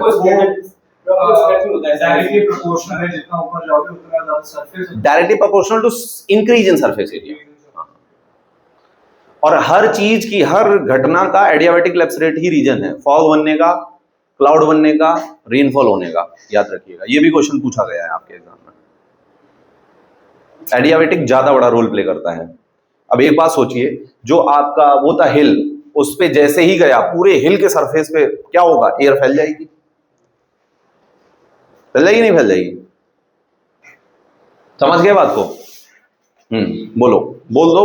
C: डायरेक्टली प्रोपोर्शनल है, जितना ऊपर जाओगे उतना ज्यादा surface,
A: directly proportional to increase in surface area. और हर चीज की, हर घटना का एडियाबेटिक लैप्स रेट ही रीजन है, फॉग बनने का, क्लाउड बनने का, रेनफॉल होने का, याद रखिएगा। ये भी क्वेश्चन पूछा गया है आपके एग्जाम में। एडियाबेटिक ज्यादा बड़ा रोल प्ले करता है। अब एक बात सोचिए, जो आपका वो था हिल, उस पे जैसे ही गया, पूरे हिल के सरफेस पे क्या होगा? एयर फैल जाएगी, फैल जाएगी नहीं फैल जाएगी? समझ गए बात को? बोलो, बोल दो।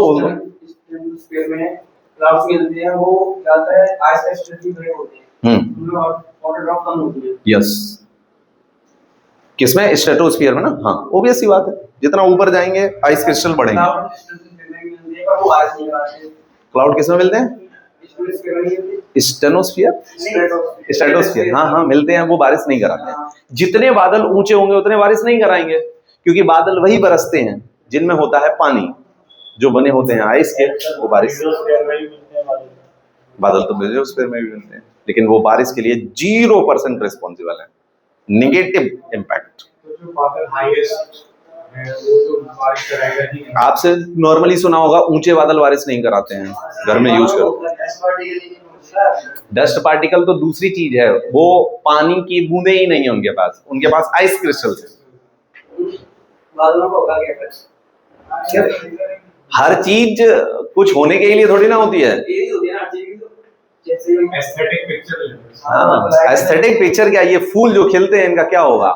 B: स्फीयर में क्लाउड्स मिलते हैं, वो जाता है आइस का स्ट्रेचिंग बड़े होते हैं, उनमें वाटर ड्रॉप कम होती है।
A: यस, किसमें? स्ट्रेटोस्फीयर में ना। हाँ, ऑब्वियस सी बात है, जितना ऊपर जाएंगे आइस क्रिस्टल बढ़ेंगे।
B: क्लाउड स्ट्रेचिंग मिलती है, पर वो आइस नहीं बनाते।
A: क्लाउड किसमें मिलते हैं? स्टेनोस्फीयर, स्ट्रेटोस्फीयर, हाँ हाँ मिलते हैं, वो बारिश नहीं कराते हैं। जितने बादल ऊंचे होंगे उतने बारिश नहीं कराएंगे, क्योंकि बादल वही बरसते हैं जिनमें होता है पानी, जो बने होते हैं आइस के, वो बारिश। बादल तो मेसोस्फीयर में भी मिलते हैं, लेकिन वो बारिश के लिए 0% रिस्पॉन्सिबल है, नेगेटिव इम्पैक्ट।
C: जो बादल हाईएस्ट है वो तो बारिश कराएगा ही नहीं।
A: आपसे नॉर्मली सुना होगा ऊंचे बादल बारिश नहीं कराते हैं, घर में यूज करो। डस्ट पार्टिकल तो दूसरी चीज है, वो पानी की बूंदे ही नहीं है उनके पास, उनके पास आइस क्रिस्टल है।
B: बादलों को होगा क्या?
A: हर चीज कुछ होने के लिए थोड़ी ना होती है।
B: यही होती है ना चीज, जैसे
C: एस्थेटिक पिक्चर।
A: हाँ, एस्थेटिक पिक्चर क्या? ये फूल जो खिलते हैं इनका क्या होगा?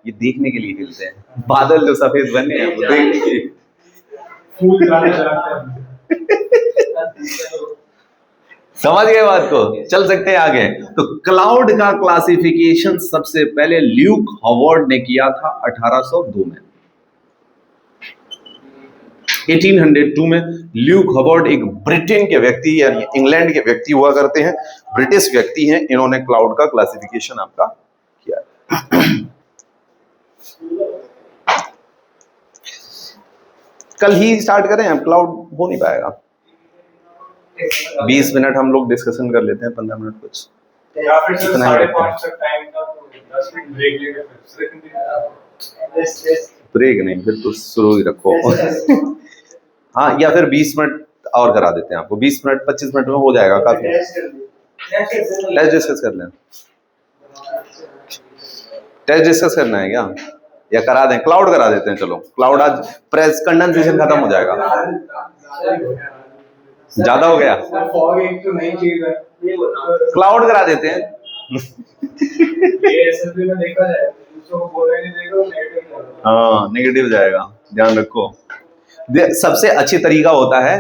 A: ये देखने के लिए खिलते हैं। बादल जो सफेद बने हैं वो देखने के लिए।
C: फूल ज्यादा जलाते हैं।
A: समझ गए बात को? चल सकते हैं आगे। तो क्लाउड का क्लासिफिकेशन सबसे पहले ल्यूक हॉवर्ड ने किया था 1802 में। 1802 में ल्यूक हॉवर्ड एक ब्रिटेन के व्यक्ति, यानी इंग्लैंड के व्यक्ति हुआ करते हैं, ब्रिटिश व्यक्ति हैं, इन्होंने क्लाउड का क्लासिफिकेशन आपका किया। कल ही स्टार्ट करें, हम क्लाउड हो नहीं पाएगा। 20 मिनट हम लोग डिस्कशन कर लेते हैं, 15 मिनट कुछ
C: या फिर सर
A: इतना ही रखते हैं।
C: 5:30 तक टाइम था, तो 10 मिनट ब्रेक लेकर
A: ब्रेक नहीं, फिर तो शुरू ही रखो। हाँ, या फिर 20 मिनट और करा देते हैं आपको, 20 मिनट 25 मिनट में हो जाएगा काफी। टेस्ट डिस्कस कर लें, टेस्ट डिस्कस करना है क्या, या करा दें? क्लाउड करा देते हैं, चलो क्लाउड आज प्रेस कंडेंसेशन खत्म हो जाएगा। ज्यादा हो गया,
C: फॉग एक तो नई चीज है,
A: क्लाउड करा देते हैं।
C: ये एसएसबी में देखा जाए, दूसरों को बोलने नहीं देगा, नेगेटिव जाएगा।
A: हाँ, नेगेटिव जाएगा, ध्यान रखो। सबसे अच्छी तरीका होता है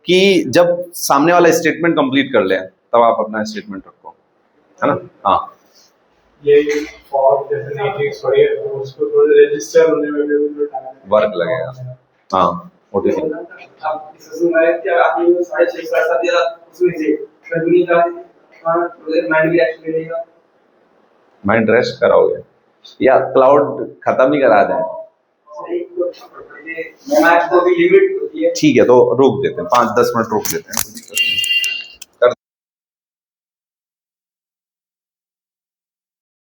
A: कि जब सामने वाला स्टेटमेंट कंप्लीट कर ले तब आप अपना स्टेटमेंट रखो, है ना। हाँ,
E: ये फॉर जैसे मैट्रिक्स वगैरह तो उसको थोड़ा रजिस्टर होने में भी थोड़ा टाइम
A: वर्क लगेगा। हाँ, ओटीसी
B: अब इसमें मैं क्या आपने जो 6.5 साल दिया उसमें से कंटिन्यू करा माइंड भी एक्टिव रहेगा।
A: माइंड रेस्ट कराओगे या क्लाउड खत्म ही करा दें?
B: मैम को भी लिमिट होती है।
A: ठीक है, तो रोक देते हैं, 5-10 मिनट रोक देते हैं।